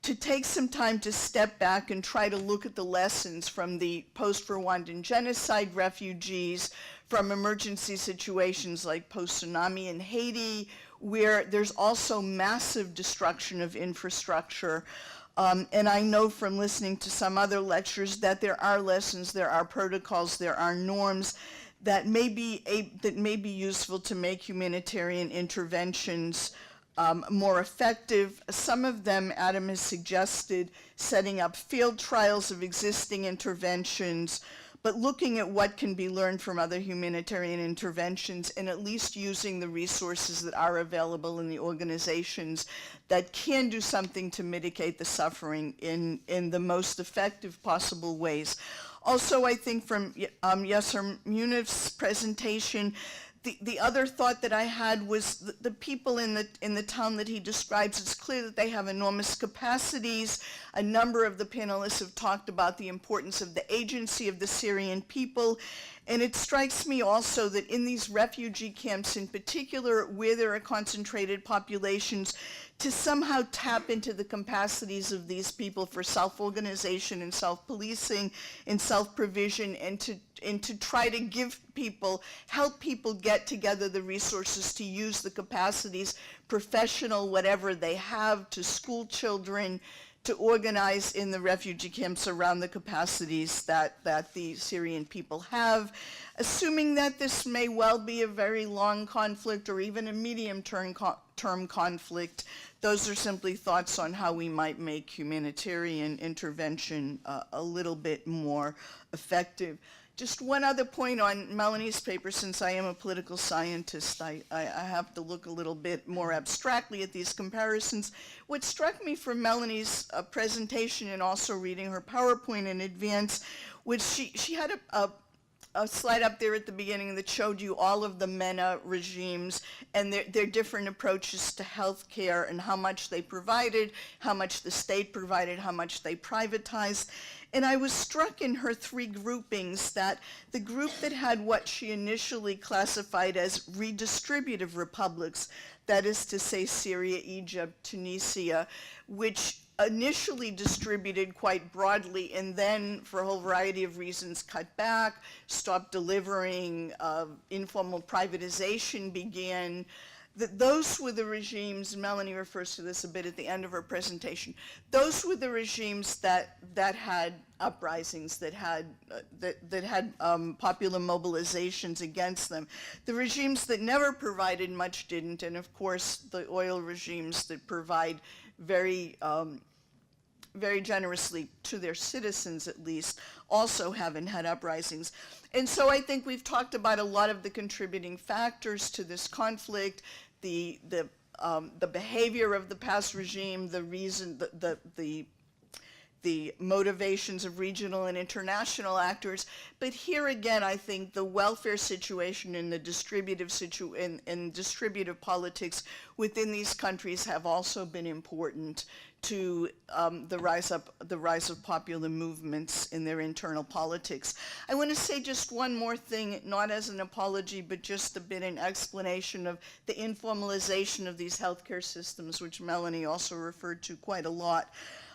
to take some time to step back and try to look at the lessons from the post-Rwandan genocide refugees, from emergency situations like post-tsunami in Haiti, where there's also massive destruction of infrastructure. And I know from listening to some other lectures that there are lessons, there are protocols, there are norms that may be useful to make humanitarian interventions more effective. Some of them, Adam has suggested, setting up field trials of existing interventions, but looking at what can be learned from other humanitarian interventions and at least using the resources that are available in the organizations that can do something to mitigate the suffering in the most effective possible ways. Also, I think from Yasser Munif's presentation, the other thought that I had was the people in the town that he describes. It's clear that they have enormous capacities. A number of the panelists have talked about the importance of the agency of the Syrian people. And it strikes me also that in these refugee camps in particular, where there are concentrated populations, to somehow tap into the capacities of these people for self-organization and self-policing and self-provision, and to try to help people get together the resources to use the capacities, professional, whatever they have, to school children, to organize in the refugee camps around the capacities that the Syrian people have, assuming that this may well be a very long conflict or even a medium-term conflict. Those are simply thoughts on how we might make humanitarian intervention a little bit more effective. Just one other point on Melani's paper. Since I am a political scientist, I have to look a little bit more abstractly at these comparisons. What struck me from Melani's presentation, and also reading her PowerPoint in advance, was she had a slide up there at the beginning that showed you all of the MENA regimes and their different approaches to healthcare and how much they provided, how much the state provided, how much they privatized. And I was struck in her three groupings that the group that had what she initially classified as redistributive republics, that is to say Syria, Egypt, Tunisia, which initially distributed quite broadly and then, for a whole variety of reasons, cut back, stopped delivering, informal privatization began. Those were the regimes, Melani refers to this a bit at the end of her presentation, those were the regimes that had uprisings, that had popular mobilizations against them. The regimes that never provided much didn't, and of course the oil regimes that provide very generously to their citizens, at least, also haven't had uprisings. And so I think we've talked about a lot of the contributing factors to this conflict, the behavior of the past regime, the reason, the motivations of regional and international actors. But here again, I think the welfare situation and the distributive distributive politics within these countries have also been important to the rise of popular movements in their internal politics. I want to say just one more thing, not as an apology, but just a bit in explanation of the informalization of these healthcare systems, which Melani also referred to quite a lot.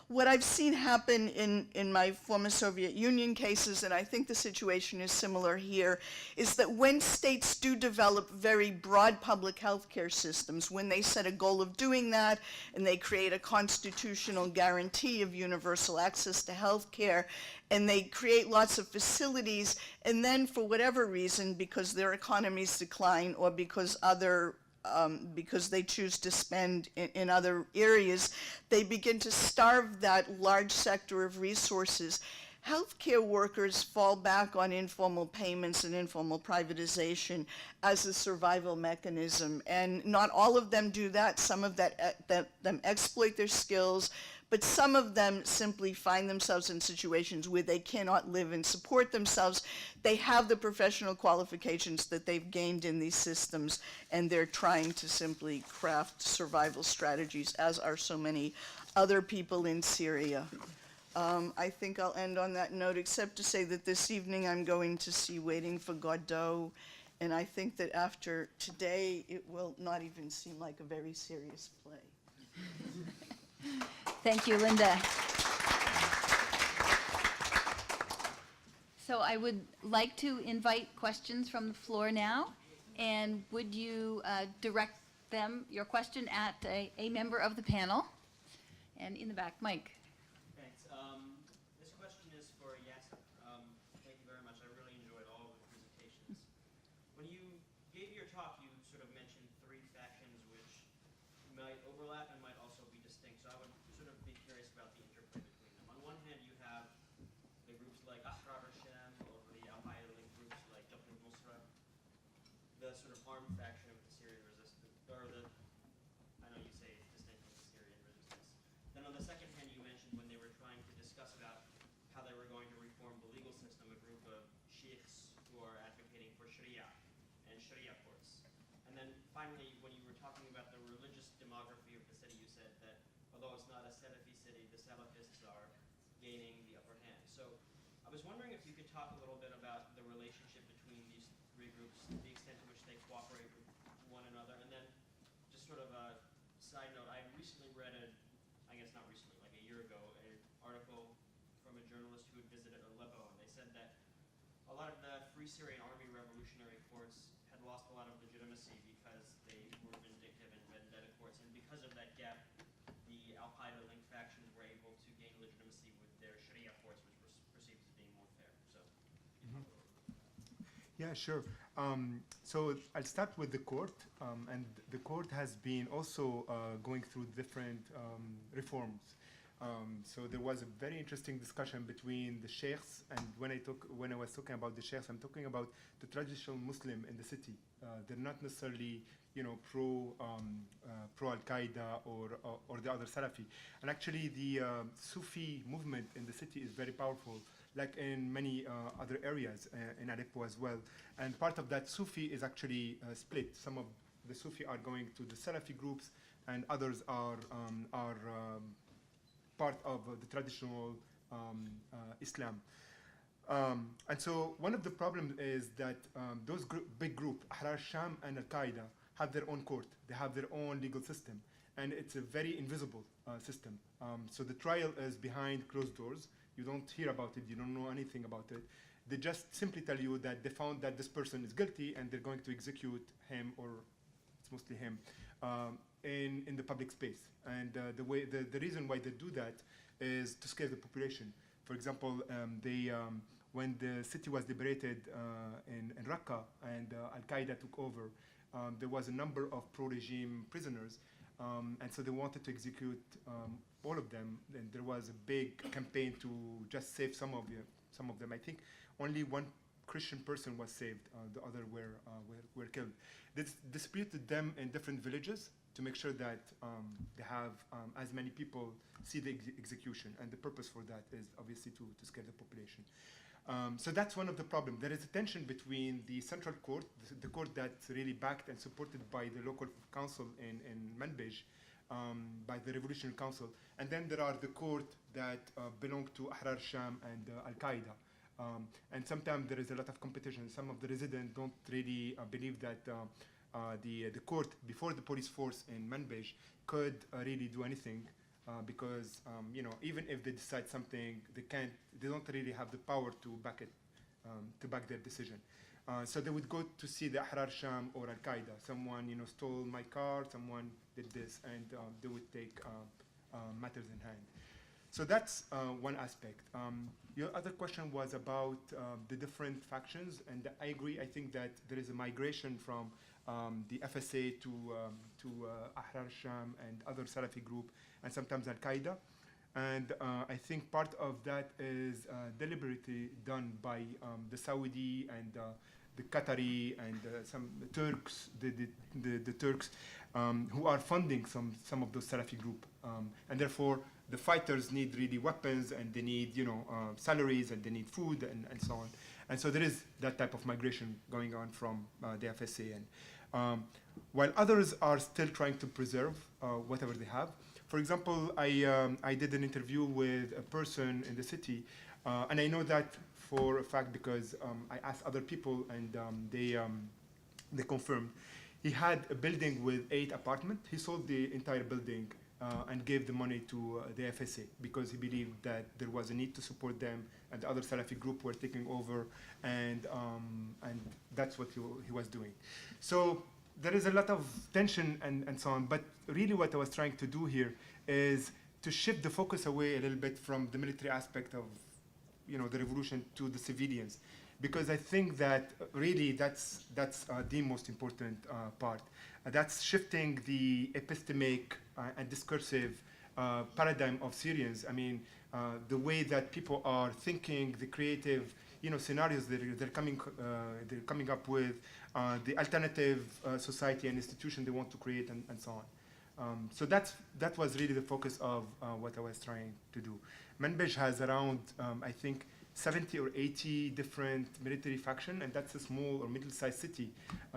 What I've seen happen in my former Soviet Union cases, and I think the situation is similar here, is that when states do develop very broad public health care systems, when they set a goal of doing that and they create a constitutional guarantee of universal access to health care, and they create lots of facilities, and then for whatever reason, because their economies decline or because they choose to spend in other areas, they begin to starve that large sector of resources. healthcare workers fall back on informal payments and informal privatization as a survival mechanism. And not all of them do that. Some of them exploit their skills, but some of them simply find themselves in situations where they cannot live and support themselves. They have the professional qualifications that they've gained in these systems, and they're trying to simply craft survival strategies, as are so many other people in Syria. I think I'll end on that note, except to say that this evening I'm going to see Waiting for Godot, and I think that after today, it will not even seem like a very serious play. Thank you, Linda. So I would like to invite questions from the floor now, and would you direct your question at a member of the panel? And in the back, Mike. Thanks. This question is for Yasser. Thank you very much. I really enjoyed all of the presentations. When you gave your talk, you sort of mentioned three factions which might overlap and might also be distinct. So I would sort of be curious about the interplay between them. On one hand, you have the groups like Ahrar al-Sham or the al-Qaeda-linked groups like Jabhat al-Nusra, the sort of armed faction of the Syrian resistance, or the, I know you say it's distinct from the Syrian resistance. Then on the second hand, you mentioned when they were trying to discuss about how they were going to reform the legal system, a group of sheikhs who are advocating for Sharia and Sharia courts. And then finally, when you were talking about the religious demography of the city, you said that although it's not a Salafi city, the Salafists are gaining the upper hand. So I was wondering if you could talk a little bit about the relationship between these three groups, the extent to which they cooperate with one another, and then just sort of a side note, I recently read I guess not recently, like a year ago, an article from a journalist who had visited Aleppo, and they said that a lot of the Free Syrian Army revolutionary courts had lost a lot of legitimacy because they were vindictive and vendetta courts, and because of that gap, the al-Qaeda-linked factions were able to gain legitimacy with their Sharia courts, which were perceived as being more fair. So, Yeah, sure. So I'll start with the court, and the court has been also going through different reforms. So there was a very interesting discussion between the sheikhs, and when I was talking about the sheikhs, I'm talking about the traditional Muslim in the city. They're not necessarily, pro Al-Qaeda or the other Salafi. And actually, the Sufi movement in the city is very powerful, like in many other areas in Aleppo as well. And part of that Sufi is actually split. Some of the Sufi are going to the Salafi groups, and others are part of the traditional Islam. And so one of the problems is that those big group, Ahrar al-Sham and Al-Qaeda, have their own court. They have their own legal system. And it's a very invisible system. So the trial is behind closed doors. You don't hear about it. You don't know anything about it. They just simply tell you that they found that this person is guilty and they're going to execute him, or it's mostly him, in the public space. And the reason why they do that is to scare the population. For example, when the city was liberated in Raqqa and Al-Qaeda took over, there was a number of pro-regime prisoners, and so they wanted to execute all of them. And there was a big campaign to just save some of them. I think only one Christian person was saved. The other were killed. They disputed them in different villages to make sure that they have as many people see the execution. And the purpose for that is obviously to scare the population. So that's one of the problems. There is a tension between the central court, the court that's really backed and supported by the local council in Manbij, by the Revolutionary Council. And then there are the court that belong to Ahrar al-Sham and Al-Qaeda. And sometimes there is a lot of competition. Some of the residents don't really believe that the court, before the police force in Manbij, could really do anything. Because even if they decide something, they don't really have the power to back it, to back their decision. So they would go to see the Ahrar Sham or Al-Qaeda. Someone stole my car, someone did this, and they would take matters in hand. So that's one aspect. Your other question was about the different factions, and I agree. I think that there is a migration from the FSA to Ahrar Sham and other Salafi group, and sometimes Al-Qaeda. And I think part of that is deliberately done by the Saudi and the Qatari and some Turks, the Turks, who are funding some of those Salafi group. And therefore, the fighters need really weapons, and they need salaries, and they need food, and so on. And so there is that type of migration going on from the FSA. And while others are still trying to preserve whatever they have. For example, I did an interview with a person in the city, and I know that for a fact because I asked other people, and they confirmed. He had a building with 8 apartments. He sold the entire building and gave the money to the FSA because he believed that there was a need to support them, and the other Salafi group were taking over, and that's what he was doing. So there is a lot of tension and so on, but really what I was trying to do here is to shift the focus away a little bit from the military aspect of the revolution to the civilians, because I think that really that's the most important part. That's shifting the epistemic and discursive paradigm of Syrians. I mean, the way that people are thinking, the creative scenarios they're coming up with, the alternative society and institution they want to create, and so on. So that was really the focus of what I was trying to do. Manbij has around, I think, 70 or 80 different military factions, and that's a small or middle-sized city,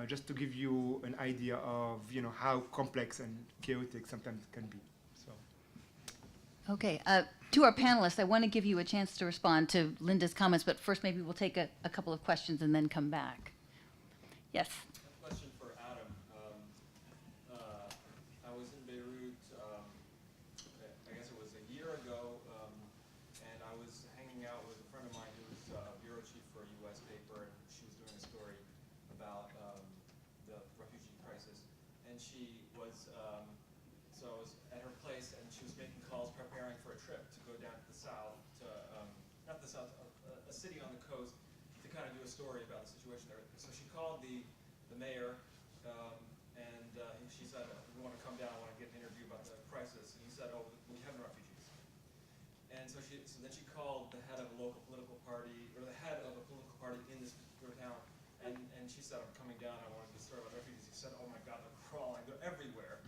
just to give you an idea of how complex and chaotic sometimes it can be. So. Okay, to our panelists, I want to give you a chance to respond to Linda's comments, but first maybe we'll take a couple of questions and then come back. Yes. A question for Adam. I was in Beirut, I guess it was a year ago, and I was hanging out with a friend of mine who was bureau chief for a U.S. paper, and she was doing a story about the refugee crisis. And she was, so I was at her place, and she was making calls, preparing for a trip to go down to the south, to, not the south, a city on the coast, to kind of do a story about the situation there. So she called the mayor, and she said, we want to come down, I want to get an interview about the crisis. And he said, oh, we have no refugees. And so then she called the head of a local political party, or the head of a political party in this particular town, and she said, I'm coming down, I want to do a story about refugees. He said, oh my God, they're crawling, they're everywhere.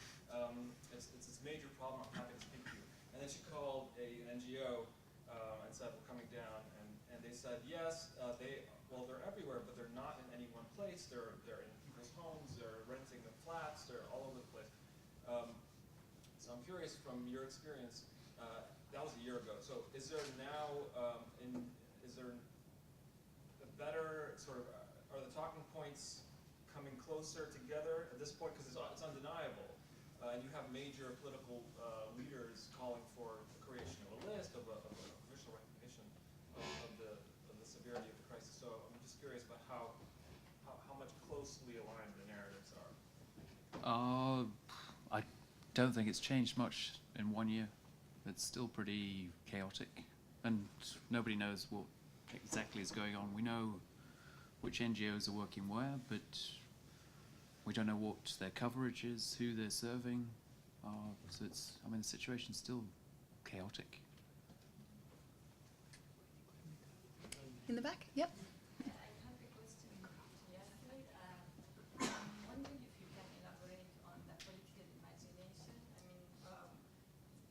It's this major problem, I'm happy to speak to you. And then she called an NGO and said, we're coming down, and they said, yes, they're everywhere, but they're not in any one place. They're in people's homes, they're renting the flats, they're all over the place. So I'm curious, from your experience, that was a year ago. So is there now, is there a better sort of, are the talking points coming closer together at this point? Because it's undeniable. And you have major political leaders calling for the creation of a list, of official recognition of the severity of the crisis. So I'm just curious about how much closely aligned the narratives are. I don't think it's changed much in 1 year. It's still pretty chaotic, and nobody knows what exactly is going on. We know which NGOs are working where, but we don't know what their coverage is, who they're serving. So the situation's still chaotic. In the back? Yep. I have a question to Yasser. I'm wondering if you can elaborate on the political imagination. I mean,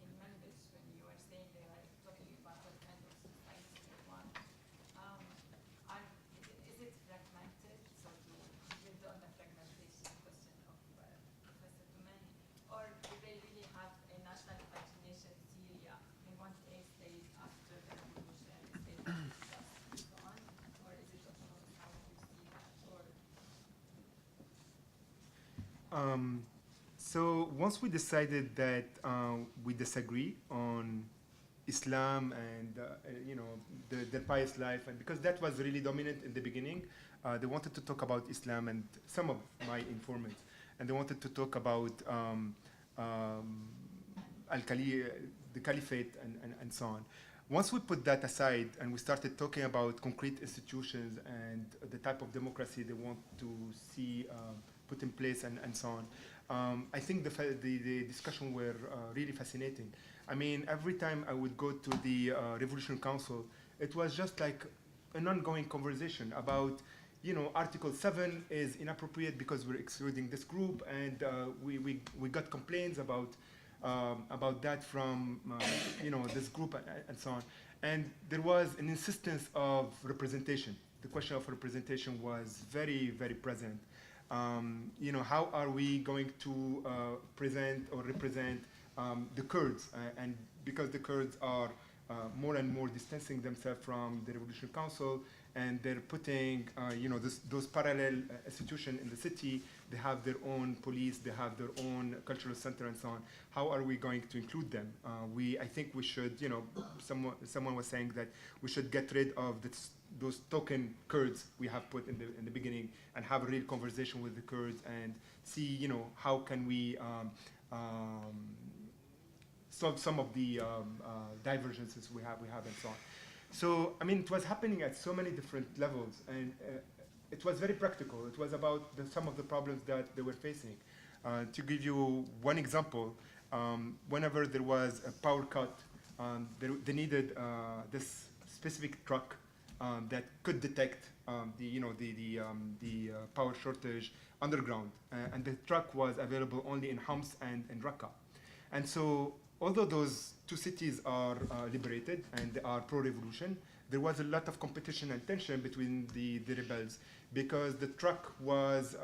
in Manbij, when you were saying they are talking about what kind of society they want, is it fragmented? So to build on the fragmentation question of Professor Tumani, or do they really have a national imagination in Syria? They want a state after the revolution, a state after So once we decided that we disagree on Islam and their pious life, and because that was really dominant in the beginning, they wanted to talk about Islam and some of my informants, and they wanted to talk about the caliphate and so on. Once we put that aside and we started talking about concrete institutions and the type of democracy they want to see put in place and so on, I think the discussion were really fascinating. I mean, every time I would go to the Revolution Council, it was just like an ongoing conversation about, you know, Article 7 is inappropriate because we're excluding this group, and we got complaints about that from, you know, this group and so on. And there was an insistence of representation. The question of representation was very, very present. You know, how are we going to present or represent the Kurds? And because the Kurds are more and more distancing themselves from the Revolution Council, and they're putting, you know, those parallel institutions in the city. They have their own police, they have their own cultural center, and so on. How are we going to include them? I think we should, you know, someone was saying that we should get rid of those token Kurds we have put in the beginning, and have a real conversation with the Kurds and see, you know, how can we solve some of the divergences we have and so on. So, I mean, it was happening at so many different levels, and it was very practical. It was about some of the problems that they were facing. To give you one example, whenever there was a power cut, they needed this specific truck that could detect the power shortage underground, and the truck was available only in Homs and in Raqqa. And so, although those two cities are liberated and they are pro-revolution, there was a lot of competition and tension between the rebels, because the truck was,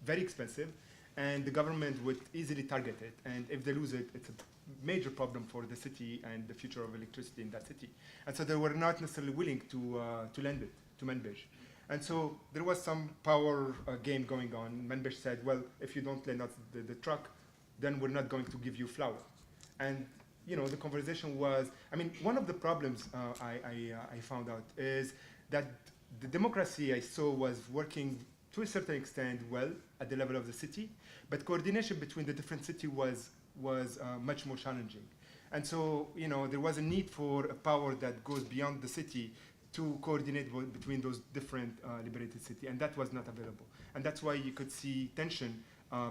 very expensive, and the government would easily target it. And if they lose it, it's a major problem for the city and the future of electricity in that city. And so they were not necessarily willing to lend it to Manbij. And so there was some power game going on. Manbij said, well, if you don't lend us the truck, then we're not going to give you flour. And, you know, the conversation was, I mean, one of the problems I found out is that the democracy I saw was working to a certain extent well at the level of the city, but coordination between the different cities was much more challenging. And so, you know, there was a need for a power that goes beyond the city to coordinate between those different liberated cities, and that was not available. And that's why you could see tension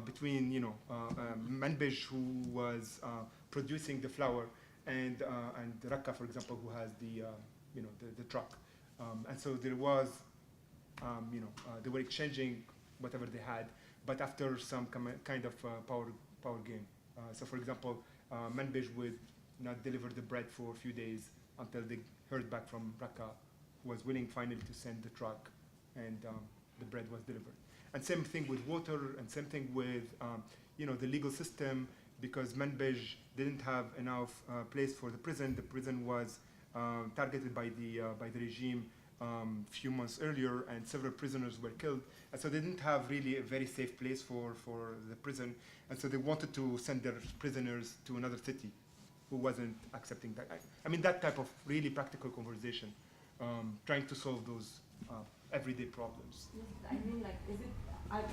between, you know, Manbij, who was producing the flour, and Raqqa, for example, who has the truck. And so there was, they were exchanging whatever they had, but after some kind of power game. So, for example, Manbij would not deliver the bread for a few days until they heard back from Raqqa, who was willing finally to send the truck, and the bread was delivered. And same thing with water, and same thing with the legal system, because Manbij didn't have enough place for the prison. The prison was targeted by the regime few months earlier, and several prisoners were killed. And so they didn't have really a very safe place for the prison, and so they wanted to send their prisoners to another city who wasn't accepting that. I mean, that type of really practical conversation, trying to solve those everyday problems. Yes, I mean, like,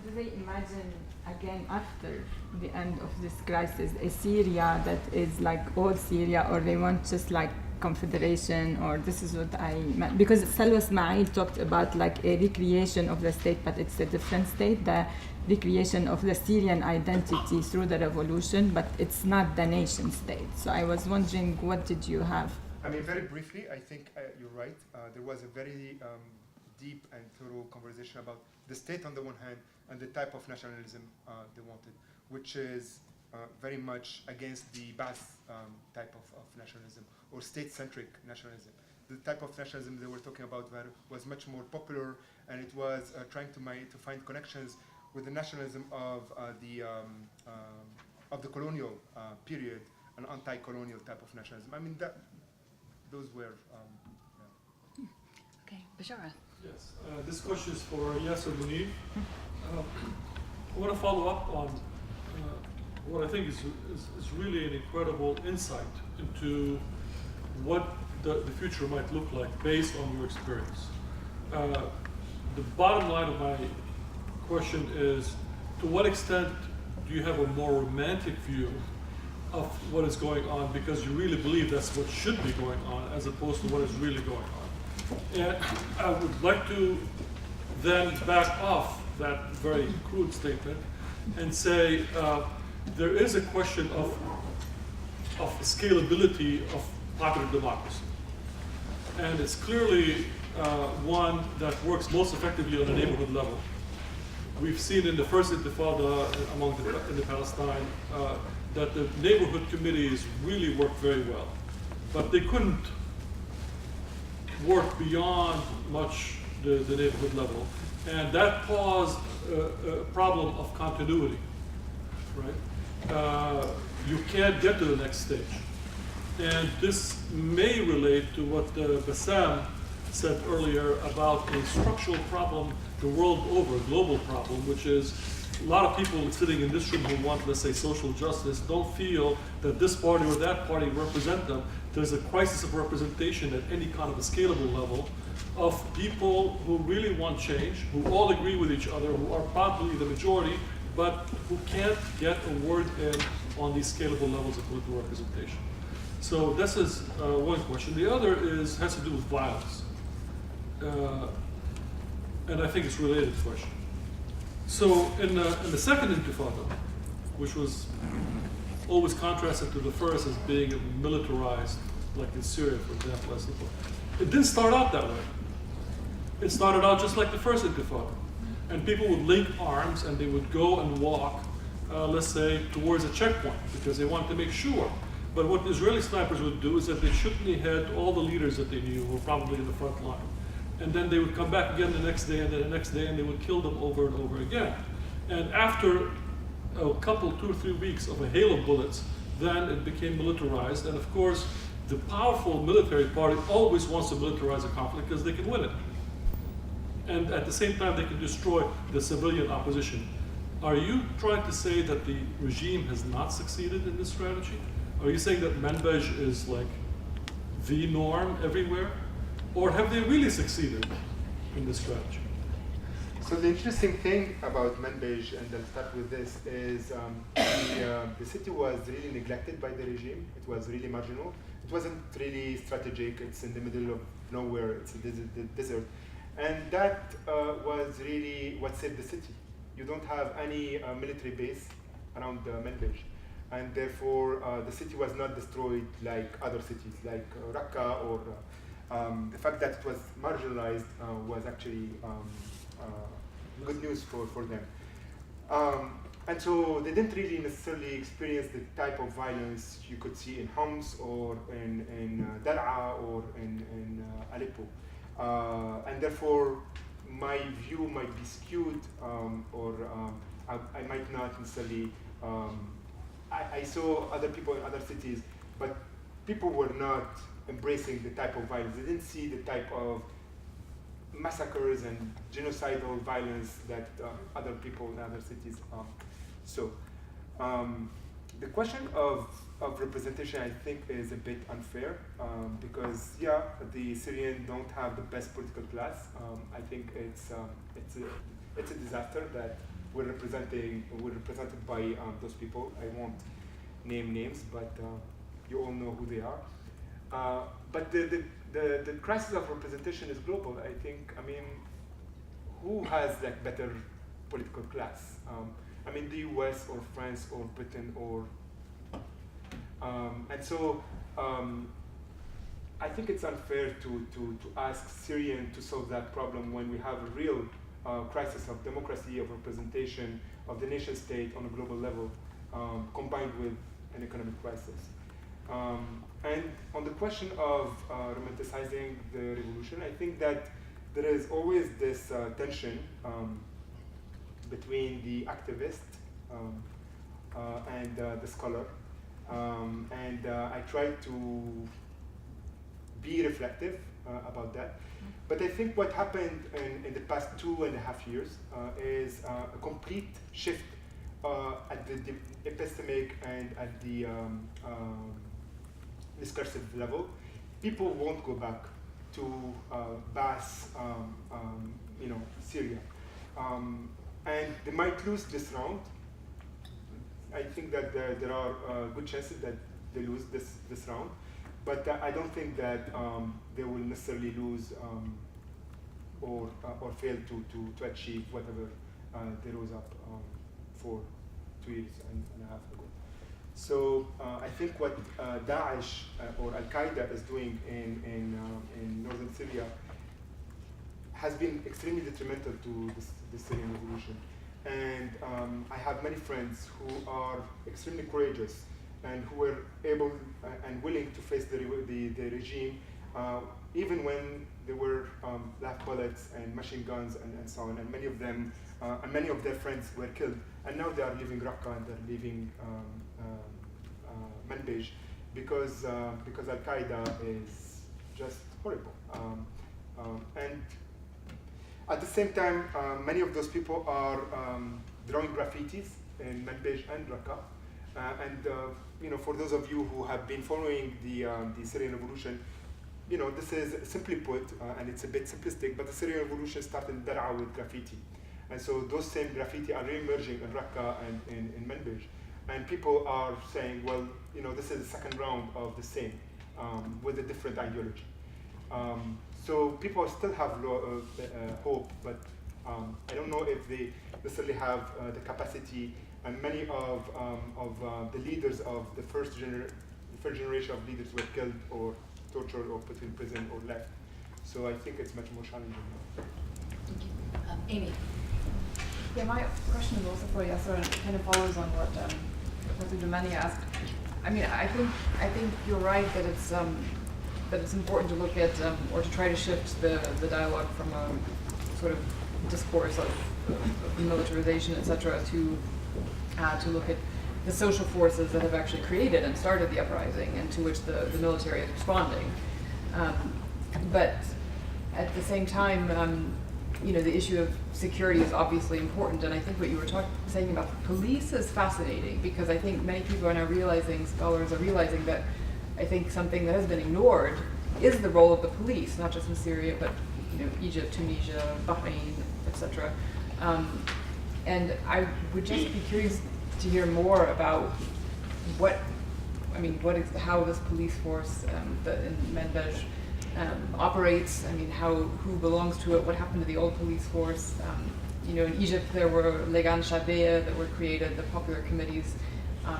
do they imagine, again, after the end of this crisis, a Syria that is like old Syria, or they want just like confederation, or this is what I meant? Because Salwa Ismail talked about like a recreation of the state, but it's a different state, the recreation of the Syrian identity through the revolution, but it's not the nation state. So I was wondering, what did you have? I mean, very briefly, I think you're right. There was a very deep and thorough conversation about the state on the one hand and the type of nationalism they wanted, which is very much against the Ba'ath type of nationalism, or state-centric nationalism. The type of nationalism they were talking about was much more popular, and it was trying to find connections with the nationalism of the colonial period, an anti-colonial type of nationalism. I mean, those were. Okay, Bashara. Yes, this question is for Yasser Munif. I want to follow up on what I think is really an incredible insight into what the future might look like based on your experience. The bottom line of my question is, to what extent do you have a more romantic view of what is going on, because you really believe that's what should be going on as opposed to what is really going on? And I would like to then back off that very crude statement and say, there is a question of scalability of popular democracy. And it's clearly one that works most effectively on a neighborhood level. We've seen in the first Intifada in the Palestine that the neighborhood committees really worked very well. But they couldn't work beyond much the neighborhood level. And that caused a problem of continuity, right? You can't get to the next stage. And this may relate to what Bassam said earlier about a structural problem the world over, a global problem, which is a lot of people sitting in this room who want, let's say, social justice don't feel that this party or that party represent them. There's a crisis of representation at any kind of a scalable level of people who really want change, who all agree with each other, who are probably the majority, but who can't get a word in on these scalable levels of political representation. So this is one question. The other has to do with violence. And I think it's a related question. So in the second Intifada, which was always contrasted to the first as being militarized, like in Syria, for example, it didn't start out that way. It started out just like the first Intifada. And people would link arms and they would go and walk, let's say, towards a checkpoint because they wanted to make sure. But what Israeli snipers would do is that they shoot in the head all the leaders that they knew who were probably in the front line. And then they would come back again the next day and then the next day and they would kill them over and over again. And after a couple, 2 or 3 weeks of a hail of bullets, then it became militarized. And of course, the powerful military party always wants to militarize a conflict because they can win it. And at the same time, they can destroy the civilian opposition. Are you trying to say that the regime has not succeeded in this strategy? Are you saying that Manbij is like the norm everywhere? Or have they really succeeded in this strategy? So the interesting thing about Manbij, and I'll start with this, is the city was really neglected by the regime. It was really marginal. It wasn't really strategic. It's in the middle of nowhere. It's a desert. And that was really what saved the city. You don't have any military base around Manbij. And therefore, the city was not destroyed like other cities, like Raqqa, or the fact that it was marginalized was actually good news for them. And so they didn't really necessarily experience the type of violence you could see in Homs or in Dar'a or in Aleppo. And therefore, my view might be skewed, or I might not necessarily. I saw other people in other cities, but people were not embracing the type of violence. They didn't see the type of massacres and genocidal violence that other people in other cities saw. The question of representation, I think, is a bit unfair because, yeah, the Syrians don't have the best political class. I think it's a disaster that we're represented by those people. I won't name names, but you all know who they are. But the crisis of representation is global. I think. I mean, who has like better political class? I mean, the U.S. or France or Britain or. And so I think it's unfair to ask Syrians to solve that problem when we have a real crisis of democracy, of representation, of the nation state on a global level, combined with an economic crisis. And on the question of romanticizing the revolution, I think that there is always this tension between the activist and the scholar. And I try to be reflective about that. But I think what happened in the past 2.5 years is a complete shift at the epistemic and at the discursive level. People won't go back to Syria. And they might lose this round. I think that there are good chances that they lose this round, but I don't think that they will necessarily lose or fail to achieve whatever they rose up for. 2 years and a half ago. So I think what Daesh or Al-Qaeda is doing in northern Syria has been extremely detrimental to the Syrian revolution. And I have many friends who are extremely courageous and who were able and willing to face the regime, even when there were black bullets and machine guns and so on. And many of them, and many of their friends were killed. And now they are leaving Raqqa and they're leaving Manbij because Al-Qaeda is just horrible. And at the same time, many of those people are drawing graffitis in Manbij and Raqqa. For those of you who have been following the Syrian revolution, this is simply put, and it's a bit simplistic, but the Syrian revolution started in Dar'a with graffiti. And so those same graffiti are re-emerging in Raqqa and in Manbij. And people are saying, well, this is the second round of the same, with a different ideology. So people still have hope, but I don't know if they necessarily have the capacity. And many of the leaders of the first generation of leaders were killed or tortured or put in prison or left. So I think it's much more challenging now. Thank you. Amy. Yeah, my question is also for Yasser, and it kind of follows on what Professor Melani asked. I mean, I think you're right that it's important to look at or to try to shift the dialogue from a sort of discourse of militarization, etc., to look at the social forces that have actually created and started the uprising and to which the military is responding. But at the same time, the issue of security is obviously important, and I think what you were saying about the police is fascinating, because I think many people are now realizing, scholars are realizing that I think something that has been ignored is the role of the police, not just in Syria, but Egypt, Tunisia, Bahrain, etc. And I would just be curious to hear more about how this police force in Manbij operates. I mean, who belongs to it? What happened to the old police force? In Egypt there were Legan Shabea that were created, the popular committees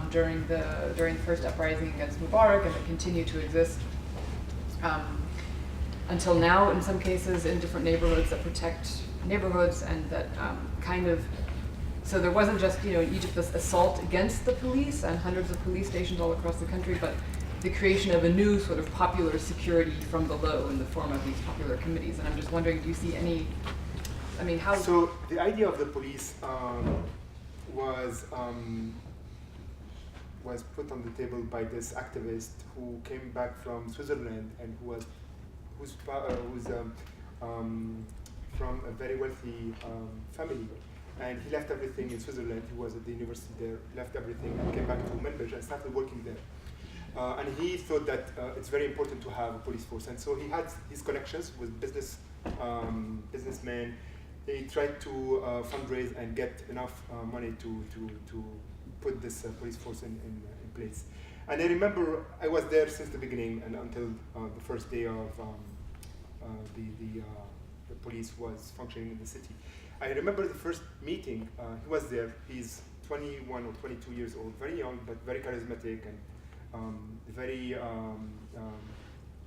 during the first uprising against Mubarak, and that continue to exist until now in some cases in different neighborhoods that protect neighborhoods and that so there wasn't just, in Egypt, this assault against the police and hundreds of police stations all across the country, but the creation of a new sort of popular security from below in the form of these popular committees. And I'm just wondering, do you see any, how... So the idea of the police was put on the table by this activist who came back from Switzerland and who's from a very wealthy family. And he left everything in Switzerland. He was at the university there, left everything and came back to Manbij and started working there. And he thought that it's very important to have a police force. And so he had his connections with businessmen. He tried to fundraise and get enough money to put this police force in place. And I remember I was there since the beginning and until the first day of the police was functioning in the city. I remember the first meeting, he was there. He's 21 or 22 years old, very young, but very charismatic and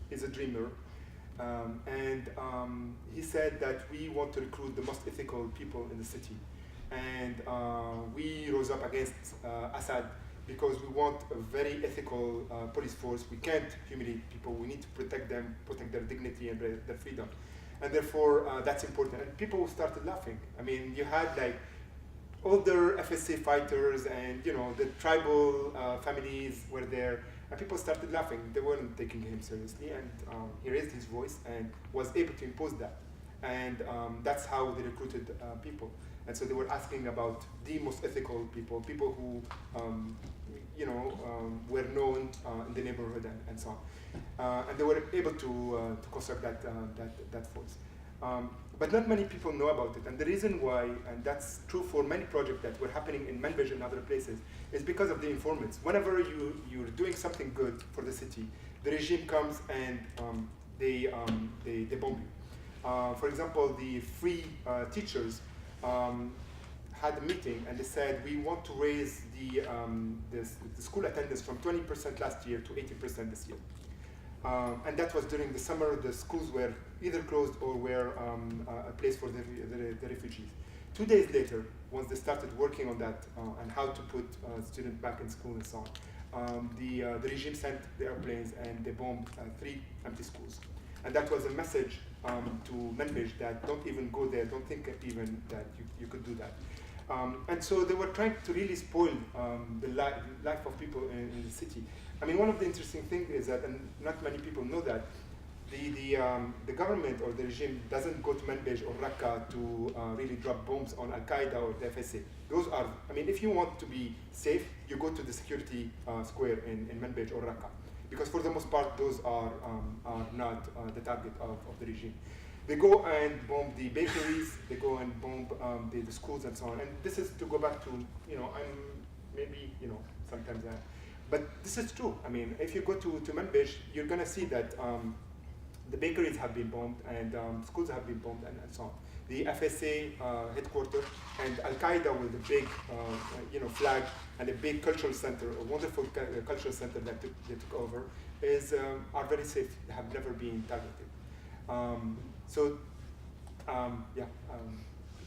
he's a dreamer. He said that we want to recruit the most ethical people in the city. And we rose up against Assad because we want a very ethical police force. We can't humiliate people. We need to protect them, protect their dignity and their freedom. And therefore, that's important. And people started laughing. I mean, you had like older FSA fighters and the tribal families were there. And people started laughing. They weren't taking him seriously. And he raised his voice and was able to impose that. And that's how they recruited people. And so they were asking about the most ethical people, people who were known in the neighborhood and so on. And they were able to construct that force. But not many people know about it. And the reason why, and that's true for many projects that were happening in Manbij and other places, is because of the informants. Whenever you're doing something good for the city, the regime comes and they bomb you. For example, the free teachers had a meeting and they said we want to raise the school attendance from 20% last year to 80% this year. And that was during the summer. The schools were either closed or were a place for the refugees. 2 days later, once they started working on that and how to put students back in school and so on, the regime sent the airplanes and they bombed 3 empty schools. And that was a message to Manbij that don't even go there, don't think even that you could do that. And so they were trying to really spoil the life of people in the city. I mean, one of the interesting things is that, and not many people know that, the government or the regime doesn't go to Manbij or Raqqa to really drop bombs on Al-Qaeda or the FSA. Those are, I mean, if you want to be safe, you go to the security square in Manbij or Raqqa. Because for the most part, those are not the target of the regime. They go and bomb the bakeries, they go and bomb the schools and so on. And this is to go back to, sometimes, but this is true. I mean, if you go to Manbij, you're gonna see that the bakeries have been bombed and schools have been bombed and so on. The FSA headquarters and Al-Qaeda with a big, flag and a big cultural center, a wonderful cultural center that they took over, are very safe. They have never been targeted.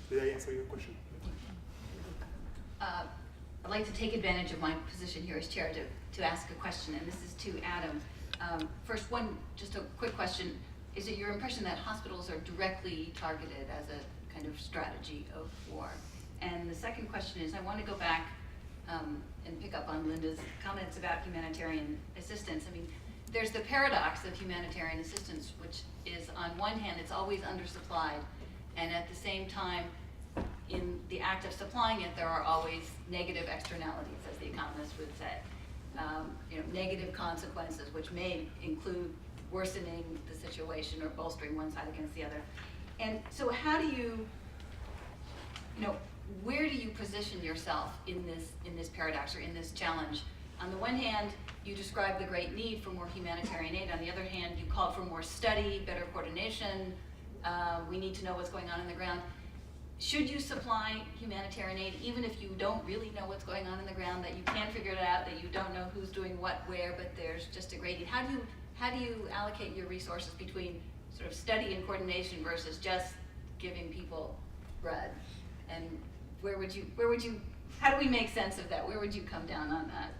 Did I answer your question? I'd like to take advantage of my position here as chair to ask a question, and this is to Adam. First, just a quick question. Is it your impression that hospitals are directly targeted as a kind of strategy of war? And the second question is, I want to go back and pick up on Linda's comments about humanitarian assistance. I mean, there's the paradox of humanitarian assistance, which is, on one hand, it's always undersupplied, and at the same time, in the act of supplying it, there are always negative externalities, as the economists would say. Negative consequences, which may include worsening the situation or bolstering one side against the other. And so how do you, where do you position yourself in this paradox or in this challenge? On the one hand, you describe the great need for more humanitarian aid. On the other hand, you call for more study, better coordination. We need to know what's going on the ground. Should you supply humanitarian aid, even if you don't really know what's going on the ground, that you can't figure it out, that you don't know who's doing what where, but there's just a great need? How do you allocate your resources between sort of study and coordination versus just giving people bread? And how do we make sense of that? Where would you come down on that?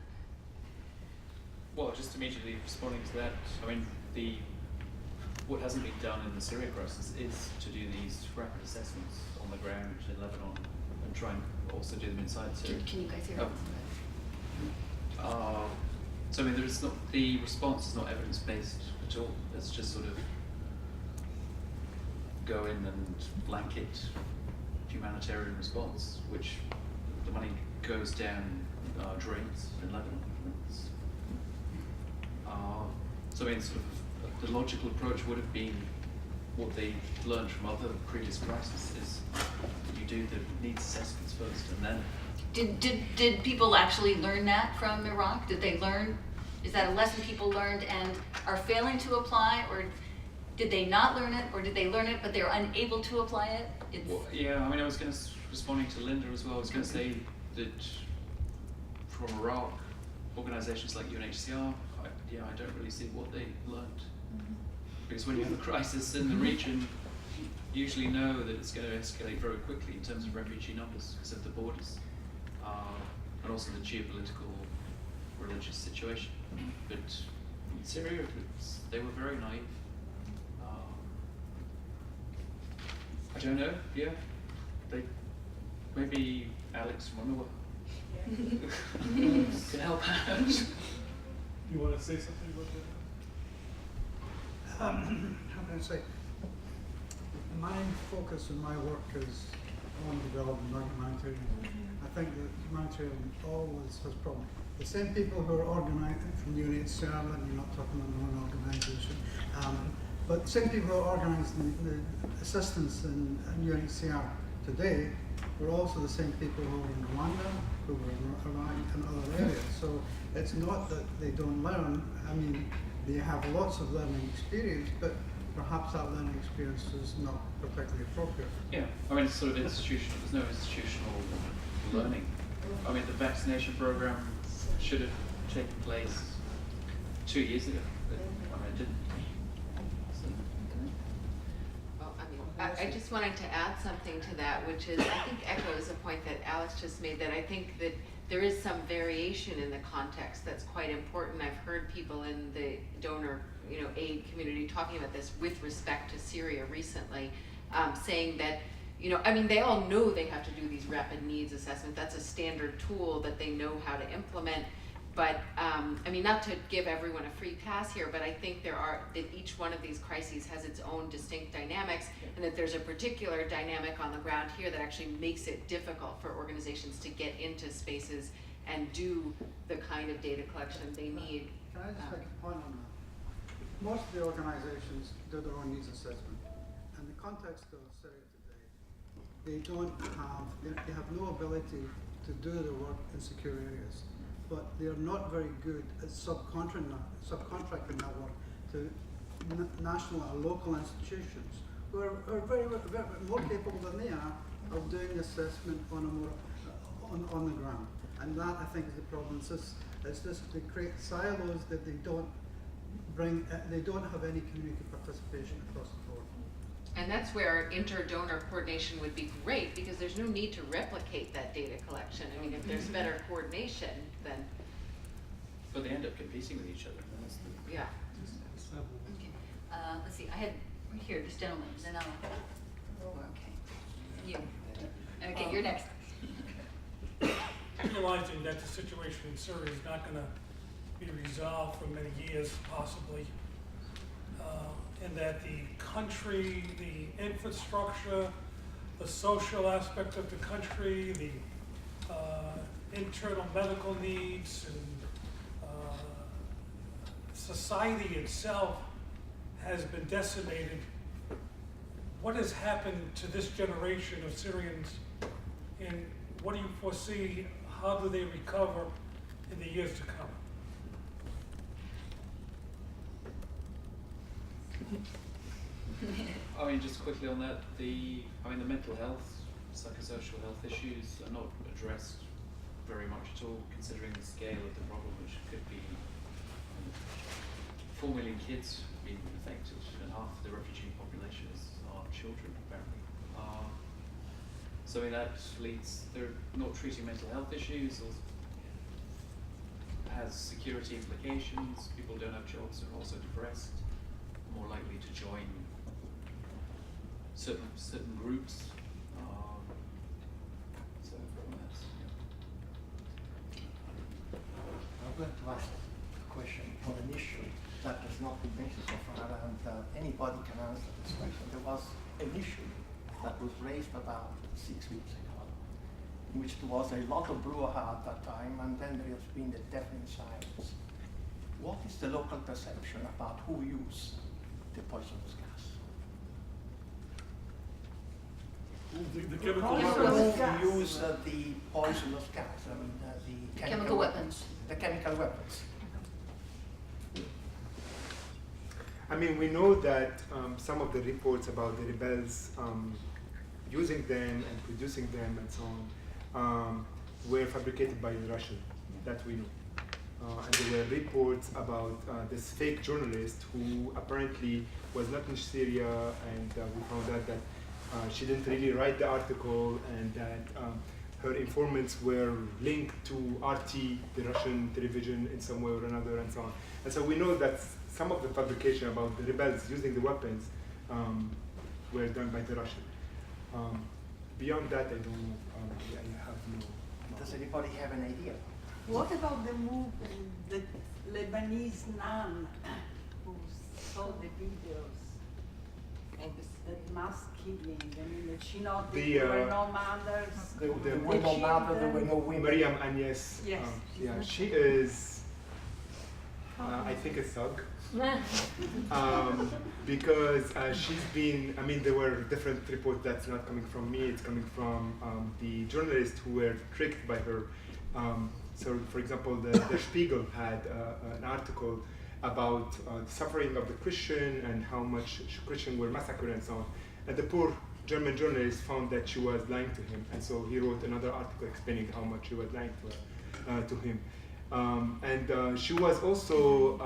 Well, just immediately responding to that, I mean, what hasn't been done in the Syria crisis is to do these rapid assessments on the ground in Lebanon and try and also do them inside Syria. Can you guys hear me? So I mean, the response is not evidence-based at all. It's just sort of go in and blanket humanitarian response, which the money goes down drains in Lebanon. So I mean, sort of the logical approach would have been what they learned from other previous crises is you do the needs assessments first and then. Did people actually learn that from Iraq? Did they learn? Is that a lesson people learned and are failing to apply, or did they not learn it, or did they learn it but they're unable to apply it? Well, yeah, I mean, I was going to responding to Linda as well. I was going to say that from Iraq, organisations like UNHCR, I don't really see what they learned. Because when you have a crisis in the region, you usually know that it's going to escalate very quickly in terms of refugee numbers because of the borders and also the geopolitical religious situation. But in Syria, they were very naive. I don't know, maybe Alex from Munif can help out. You want to say something about that? How can I say? My focus in my work is on development, not humanitarian. I think that humanitarian always has problems. The same people who are organising from UNHCR, and you're not talking about one organisation, but the same people who are organising the assistance in UNHCR today were also the same people who were in Rwanda, who were in Iraq and other areas. So it's not that they don't learn. I mean, they have lots of learning experience, but perhaps that learning experience is not particularly appropriate. Yeah, I mean, it's sort of institutional, there's no institutional learning. I mean, the vaccination program should have taken place 2 years ago. But, I mean, it didn't. So, Well, I just wanted to add something to that, which is, I think echoes a point that Alex just made, that I think that there is some variation in the context that's quite important. I've heard people in the donor, aid community talking about this with respect to Syria recently, saying that, they all know they have to do these rapid needs assessment. That's a standard tool that they know how to implement. But, not to give everyone a free pass here, but I think that each one of these crises has its own distinct dynamics, and that there's a particular dynamic on the ground here that actually makes it difficult for organizations to get into spaces and do the kind of data collection they need. Can I just make a point on that? Most of the organizations do their own needs assessment. In the context of Syria today, they have no ability to do their work in secure areas, but they are not very good at subcontracting that work to national or local institutions who are very more capable than they are of doing the assessment on the ground. And that, I think, is the problem. It's this they create silos that they don't have any community participation across the board. And that's where inter-donor coordination would be great, because there's no need to replicate that data collection. If there's better coordination, then but they end up competing with each other. And that's the, yeah. Okay. Let's see, I had right here, this gentleman, then okay. You. Okay, you're next. Realizing that the situation in Syria is not going to be resolved for many years, possibly, and that the country, the infrastructure, the social aspect of the country, the internal medical needs, and society itself has been decimated. What has happened to this generation of Syrians, and what do you foresee? How do they recover in the years to come? Just quickly on that, the mental health, psychosocial health issues are not addressed very much at all, considering the scale of the problem, which could be 4 million kids being affected, and half the refugee population are children, apparently. That leads, they're not treating mental health issues, or has security implications. People don't have jobs, are also depressed, more likely to join certain groups. I'm going to ask a question on an issue that has not been mentioned so far, and anybody can answer this question. There was an issue that was raised about 6 weeks ago, in which there was a lot of brouhaha at that time, and then there has been the deafening silence. What is the local perception about who used the poisonous gas? The chemical Who used the poisonous gas? The Chemical weapons. The chemical weapons. We know that some of the reports about the rebels using them and producing them and so on were fabricated by the Russian, that we know. And there were reports about this fake journalist who apparently was not in Syria, and we found out that she didn't really write the article, and that her informants were linked to RT, the Russian television, in some way or another, and so on. And so we know that some of the fabrication about the rebels using the weapons were done by the Russian. Beyond that, I don't know. I have no. Does anybody have an idea? What about the Lebanese nun who saw the videos of that mass killing? Did she not? There were no mothers. There were no mothers, there were no women. Mariam Agnes. Yes. Yeah, she is, I think, a thug. Because she's been, there were different reports that's not coming from me, it's coming from the journalists who were tricked by her. So, for example, the Spiegel had an article about the suffering of the Christian and how much Christians were massacred and so on. And the poor German journalist found that she was lying to him, and so he wrote another article explaining how much she was lying to him. She was also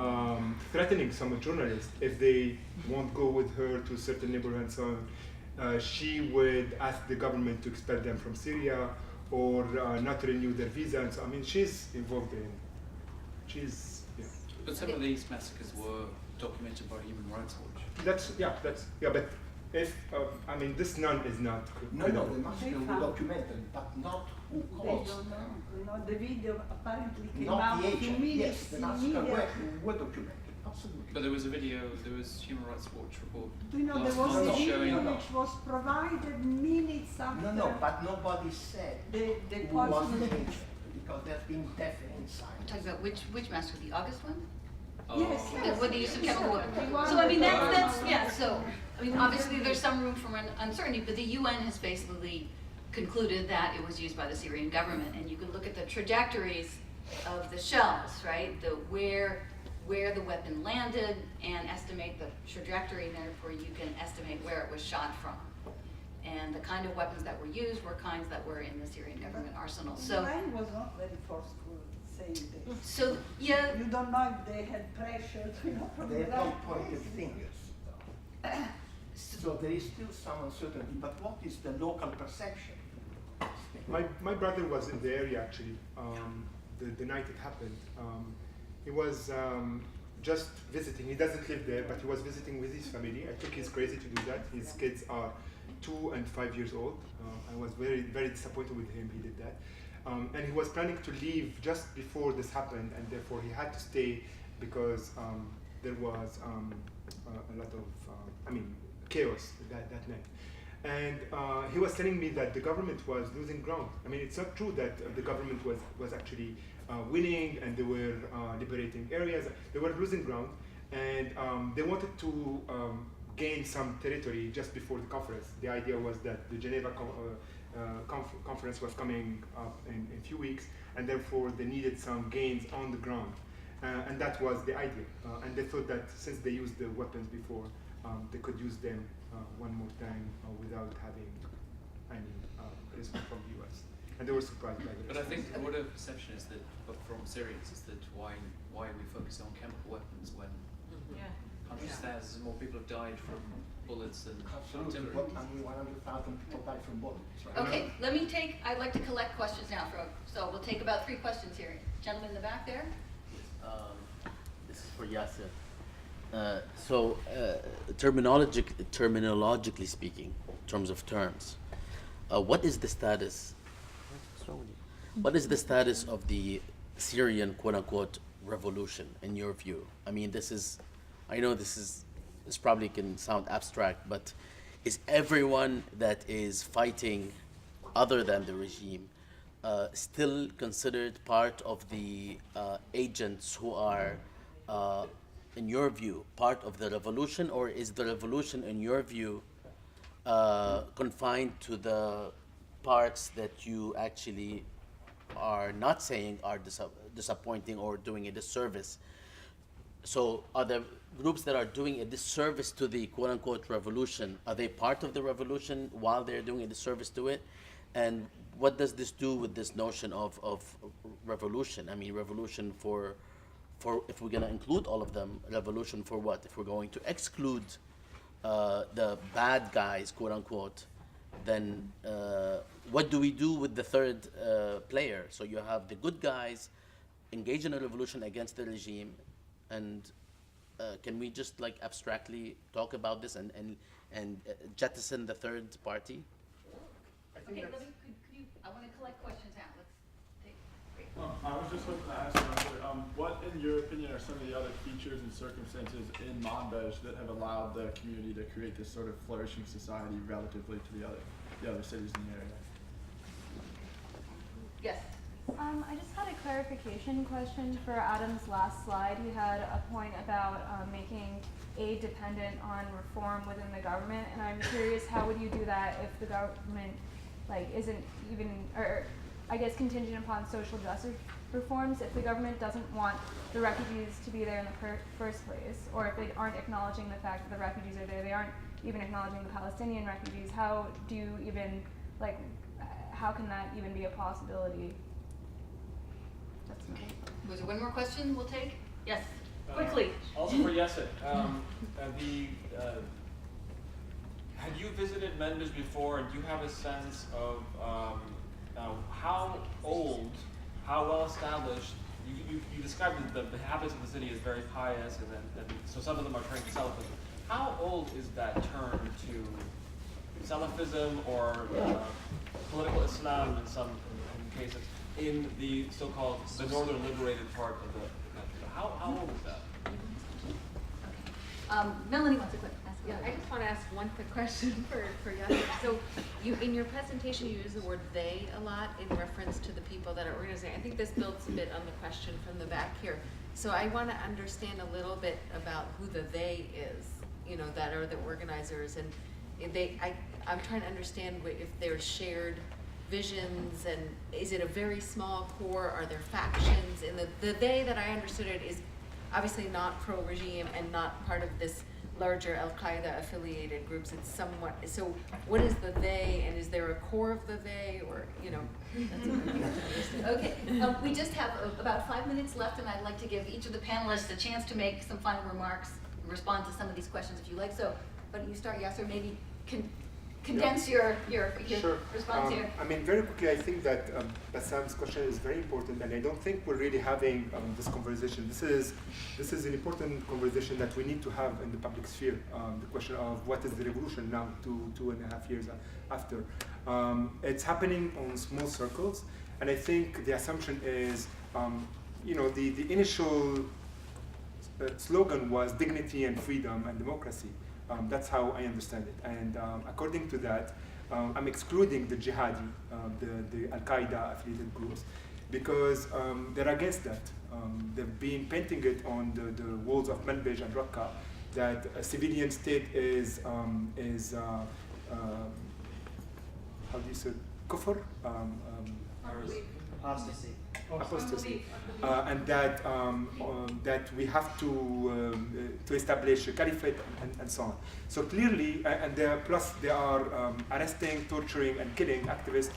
threatening some journalists if they won't go with her to certain neighborhoods and so on. She would ask the government to expel them from Syria or not to renew their visa. And so, I mean, she's involved in. Yeah. But some of these massacres were documented by Human Rights Watch. But if I mean, this nun is not. No, the massacre was documented, but not who They caused. don't know. No, the video apparently came Not out the agent. Yes, the massacre immediately. were documented. Absolutely. But there was a video, there was Human Rights Watch report. Do you know, there last was month a video showing which was provided minutes after No, but nobody said the who was the Portsmouth. agent, because there's been death inside. We're talking about which massacre, the August one? Yes, yes. With the use of chemical weapons. Everyone So I mean, was- that's, yeah, so, I mean, obviously there's some room for uncertainty, but the UN has basically concluded that it was used by the Syrian government, and you can look at the trajectories of the shells, right? Where the weapon landed and estimate the trajectory, and therefore you can estimate where it was shot from. And the kind of weapons that were used were kinds that were in the Syrian government arsenal. So, Mine was not very forceful saying this. so, yeah, You don't know if they had pressure, you know, from They the have right not pointed place. fingers. So there is still some uncertainty, but what is the local perception? My brother was in the area actually the night it happened. He was just visiting. He doesn't live there, but he was visiting with his family. I think he's crazy to do that. His kids are 2 and 5 years old. I was very, very disappointed with him. He did that. And he was planning to leave just before this happened, and therefore he had to stay because there was a lot of, chaos that night. And he was telling me that the government was losing ground. I mean, it's not true that the government was actually winning and they were liberating areas. They were losing ground, and they wanted to gain some territory just before the conference. The idea was that the Geneva conference was coming up in a few weeks, and therefore they needed some gains on the ground. And that was the idea. And they thought that since they used the weapons before, they could use them one more time without having any response from the US. And they were surprised by the But I think response. what a perception is that from Syrians is that why we focus on chemical weapons when hundreds of thousands more people have died from bullets and Absolutely. artillery. What, I mean, 100,000 people died from bullets, right? okay, I'd like to collect questions now, so we'll take about 3 questions here. Gentleman in the back there? This is for Yasser. Terminologically speaking, in terms of terms, what is the status? What is the status of the Syrian quote-unquote revolution in your view? I mean, I know this probably can sound abstract, but is everyone that is fighting other than the regime still considered part of the agents who are, in your view, part of the revolution, or is the revolution, in your view, confined to the parts that you actually are not saying are disappointing or doing a disservice? So are the groups that are doing a disservice to the quote-unquote revolution, are they part of the revolution while they're doing a disservice to it? And what does this do with this notion of revolution? I mean, revolution for if we're going to include all of them, revolution for what? If we're going to exclude the bad guys, quote-unquote, then what do we do with the third player? So you have the good guys engage in a revolution against the regime, and can we just like abstractly talk about this and jettison the third party? Okay, could you, I want to collect questions now. Let's take, great. I was just looking to ask you, what, in your opinion, are some of the other features and circumstances in Manbij that have allowed the community to create this sort of flourishing society relatively to the other cities in the area? Yes. I just had a clarification question for Adam's last slide. He had a point about making aid dependent on reform within the government, and I'm curious, how would you do that if the government isn't even, or I guess contingent upon social reforms if the government doesn't want the refugees to be there in the first place, or if they aren't acknowledging the fact that the refugees are there, they aren't even acknowledging the Palestinian refugees? How do you even, like, how can that even be a possibility? That's my... Was there one more question we'll take? Yes, quickly. Also for Yasser, had you visited Manbij before, and do you have a sense of how old, how well established? You described the habits of the city as very pious, and so some of them are turning to Salafism. How old is that turn to Salafism or political Islam in some cases in the so-called the northern liberated part of the country? How old is that? Melani wants to ask Yeah, I just want to ask one quick question for Yasser. So you, in your presentation, you use the word they a lot in reference to the people that are organizing. I think this builds a bit on the question from the back here. So I want to understand a little bit about who the they is, you know, that are the organizers. And I'm trying to understand if there's shared visions, and is it a very small core? Are there factions? And the they that I understood it is obviously not pro-regime and not part of this larger Al-Qaeda affiliated groups. It's somewhat, so what is the they, and is there a core of the they, or, you know, that's what I'm trying to understand. Okay, we just have about 5 minutes left, and I'd like to give each of the panelists a chance to make some final remarks, respond to some of these questions if you like. So, why don't you start, Yasser? Maybe condense your Sure. response here. I mean, very quickly, I think that Bassam's question is very important, and I don't think we're really having this conversation. This is an important conversation that we need to have in the public sphere. The question of what is the revolution now, 2.5 years after. It's happening on small circles, and I think the assumption is, you know, the initial slogan was dignity and freedom and democracy. That's how I understand it. And according to that, I'm excluding the jihadi, the Al-Qaeda affiliated groups, because they're against that. They've been painting it on the walls of Manbij and Raqqa that a civilian state is how do you say, kufr? Apostasy. And that we have to establish a caliphate and so on. So clearly, and plus they are arresting, torturing, and killing activists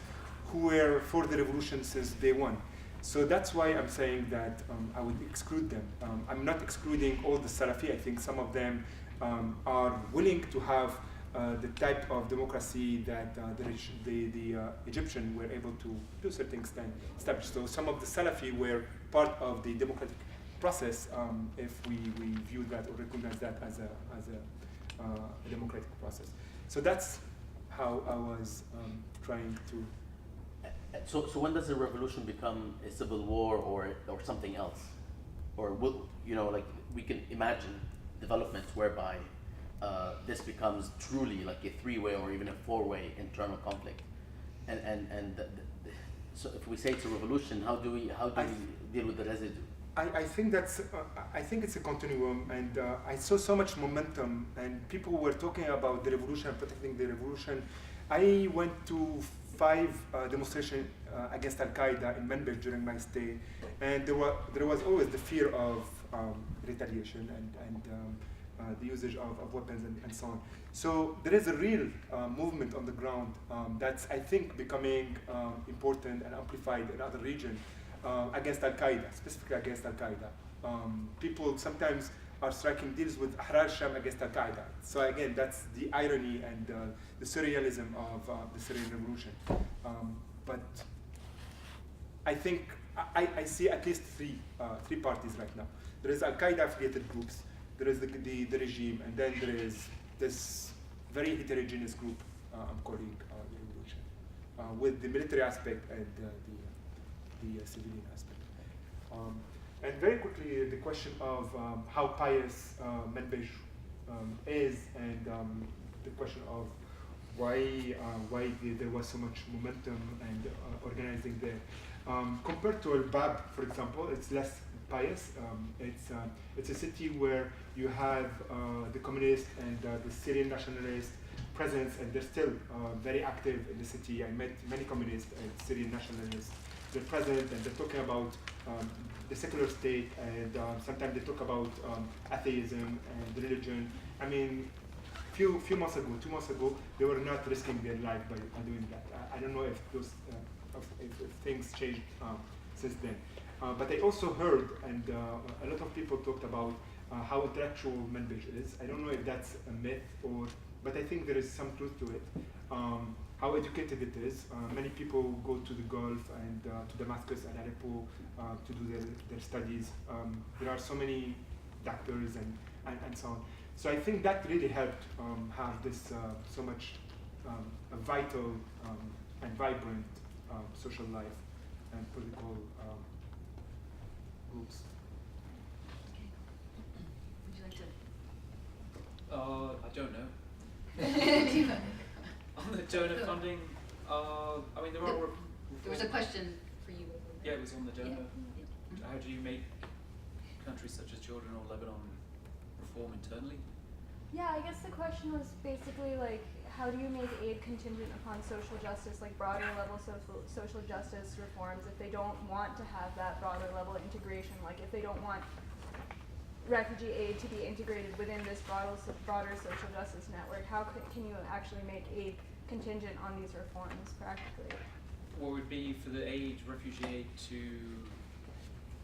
who were for the revolution since day one. So that's why I'm saying that I would exclude them. I'm not excluding all the Salafi. I think some of them are willing to have the type of democracy that the Egyptian were able to a certain extent establish. So some of the Salafi were part of the democratic process, if we view that or recognize that as a democratic process. So that's how I was trying to. So when does a revolution become a civil war or something else? Or will, you know, like we can imagine developments whereby this becomes truly like a three-way or even a four-way internal conflict, and so if we say it's a revolution, how do we deal with the residue? I think I think it's a continuum, and I saw so much momentum, and people were talking about the revolution and protecting the revolution. I went to 5 demonstrations against Al-Qaeda in Manbij during my stay, and there was always the fear of retaliation and the usage of weapons and so on. So there is a real movement on the ground that's, I think, becoming important and amplified in other regions against Al-Qaeda, specifically against Al-Qaeda. People sometimes are striking deals with Ahrar Sham against Al-Qaeda. So again, that's the irony and the surrealism of the Syrian revolution. But I think I see at least three parties right now. There is Al-Qaeda affiliated groups, there is the regime, and then there is this very heterogeneous group I'm calling the revolution, with the military aspect and the civilian aspect. And very quickly, the question of how pious Manbij is, and the question of why there was so much momentum and organizing there. Compared to Al-Bab, for example, it's less pious. It's a city where you have the communist and the Syrian nationalist presence, and they're still very active in the city. I met many communists and Syrian nationalists their president, and they're talking about the secular state, and sometimes they talk about atheism and religion. I mean, few months ago, 2 months ago, they were not risking their life by doing that. I don't know if those if things changed since then. But I also heard, and a lot of people talked about how intellectual Manbij is. I don't know if that's a myth but I think there is some truth to it. How educated it is. Many people go to the Gulf and to Damascus and Aleppo to do their studies. There are so many doctors and so on. So I think that really helped have this so much a vital and vibrant social life and political groups. Would you like to? I don't know. On the donor funding, I mean, there are. There was a question for you. Yeah, it was on the donor. How do you make countries such as Jordan or Lebanon reform internally? Yeah, I guess the question was basically like, how do you make aid contingent upon social justice, like broader level social justice reforms, if they don't want to have that broader level integration, like if they don't want refugee aid to be integrated within this broader social justice network, how can you actually make aid contingent on these reforms practically? What would be for the refugee aid to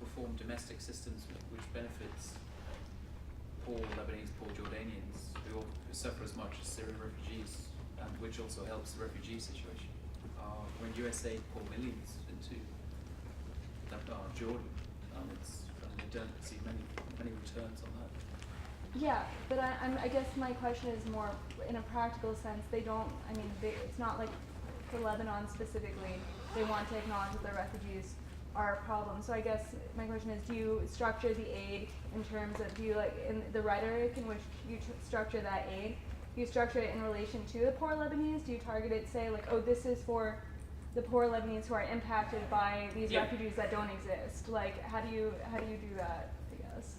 reform domestic systems which benefits poor Lebanese, poor Jordanians, who suffer as much as Syrian refugees, and which also helps the refugee situation. When USA pour millions into Jordan, they don't see many returns on that. Yeah, but I guess my question is more in a practical sense. They don't, I mean, it's not like for Lebanon specifically, they want to acknowledge that the refugees are a problem. So I guess my question is, do you structure the aid in terms of, do you like, in the rhetoric in which you structure that aid, do you structure it in relation to the poor Lebanese? Do you target it, say, like, oh, this is for the poor Lebanese who are impacted by these refugees that don't exist? Like, how do you do that, I guess?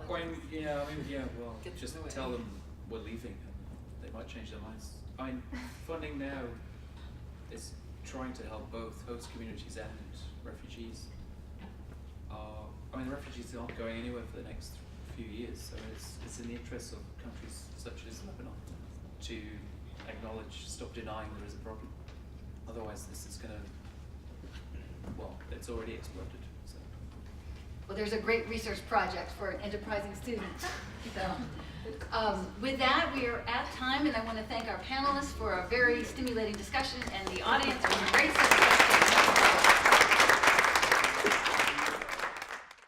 Well, just tell them we're leaving and they might change their minds. I mean, funding now is trying to help both host communities and refugees. I mean, the refugees aren't going anywhere for the next few years, so it's in the interests of countries such as Lebanon to acknowledge, stop denying there is a problem. Otherwise, this is going to, well, it's already exploded. So. Well, there's a great research project for an enterprising student. So, with that, we are at time, and I want to thank our panelists for a very stimulating discussion and the audience for a great session.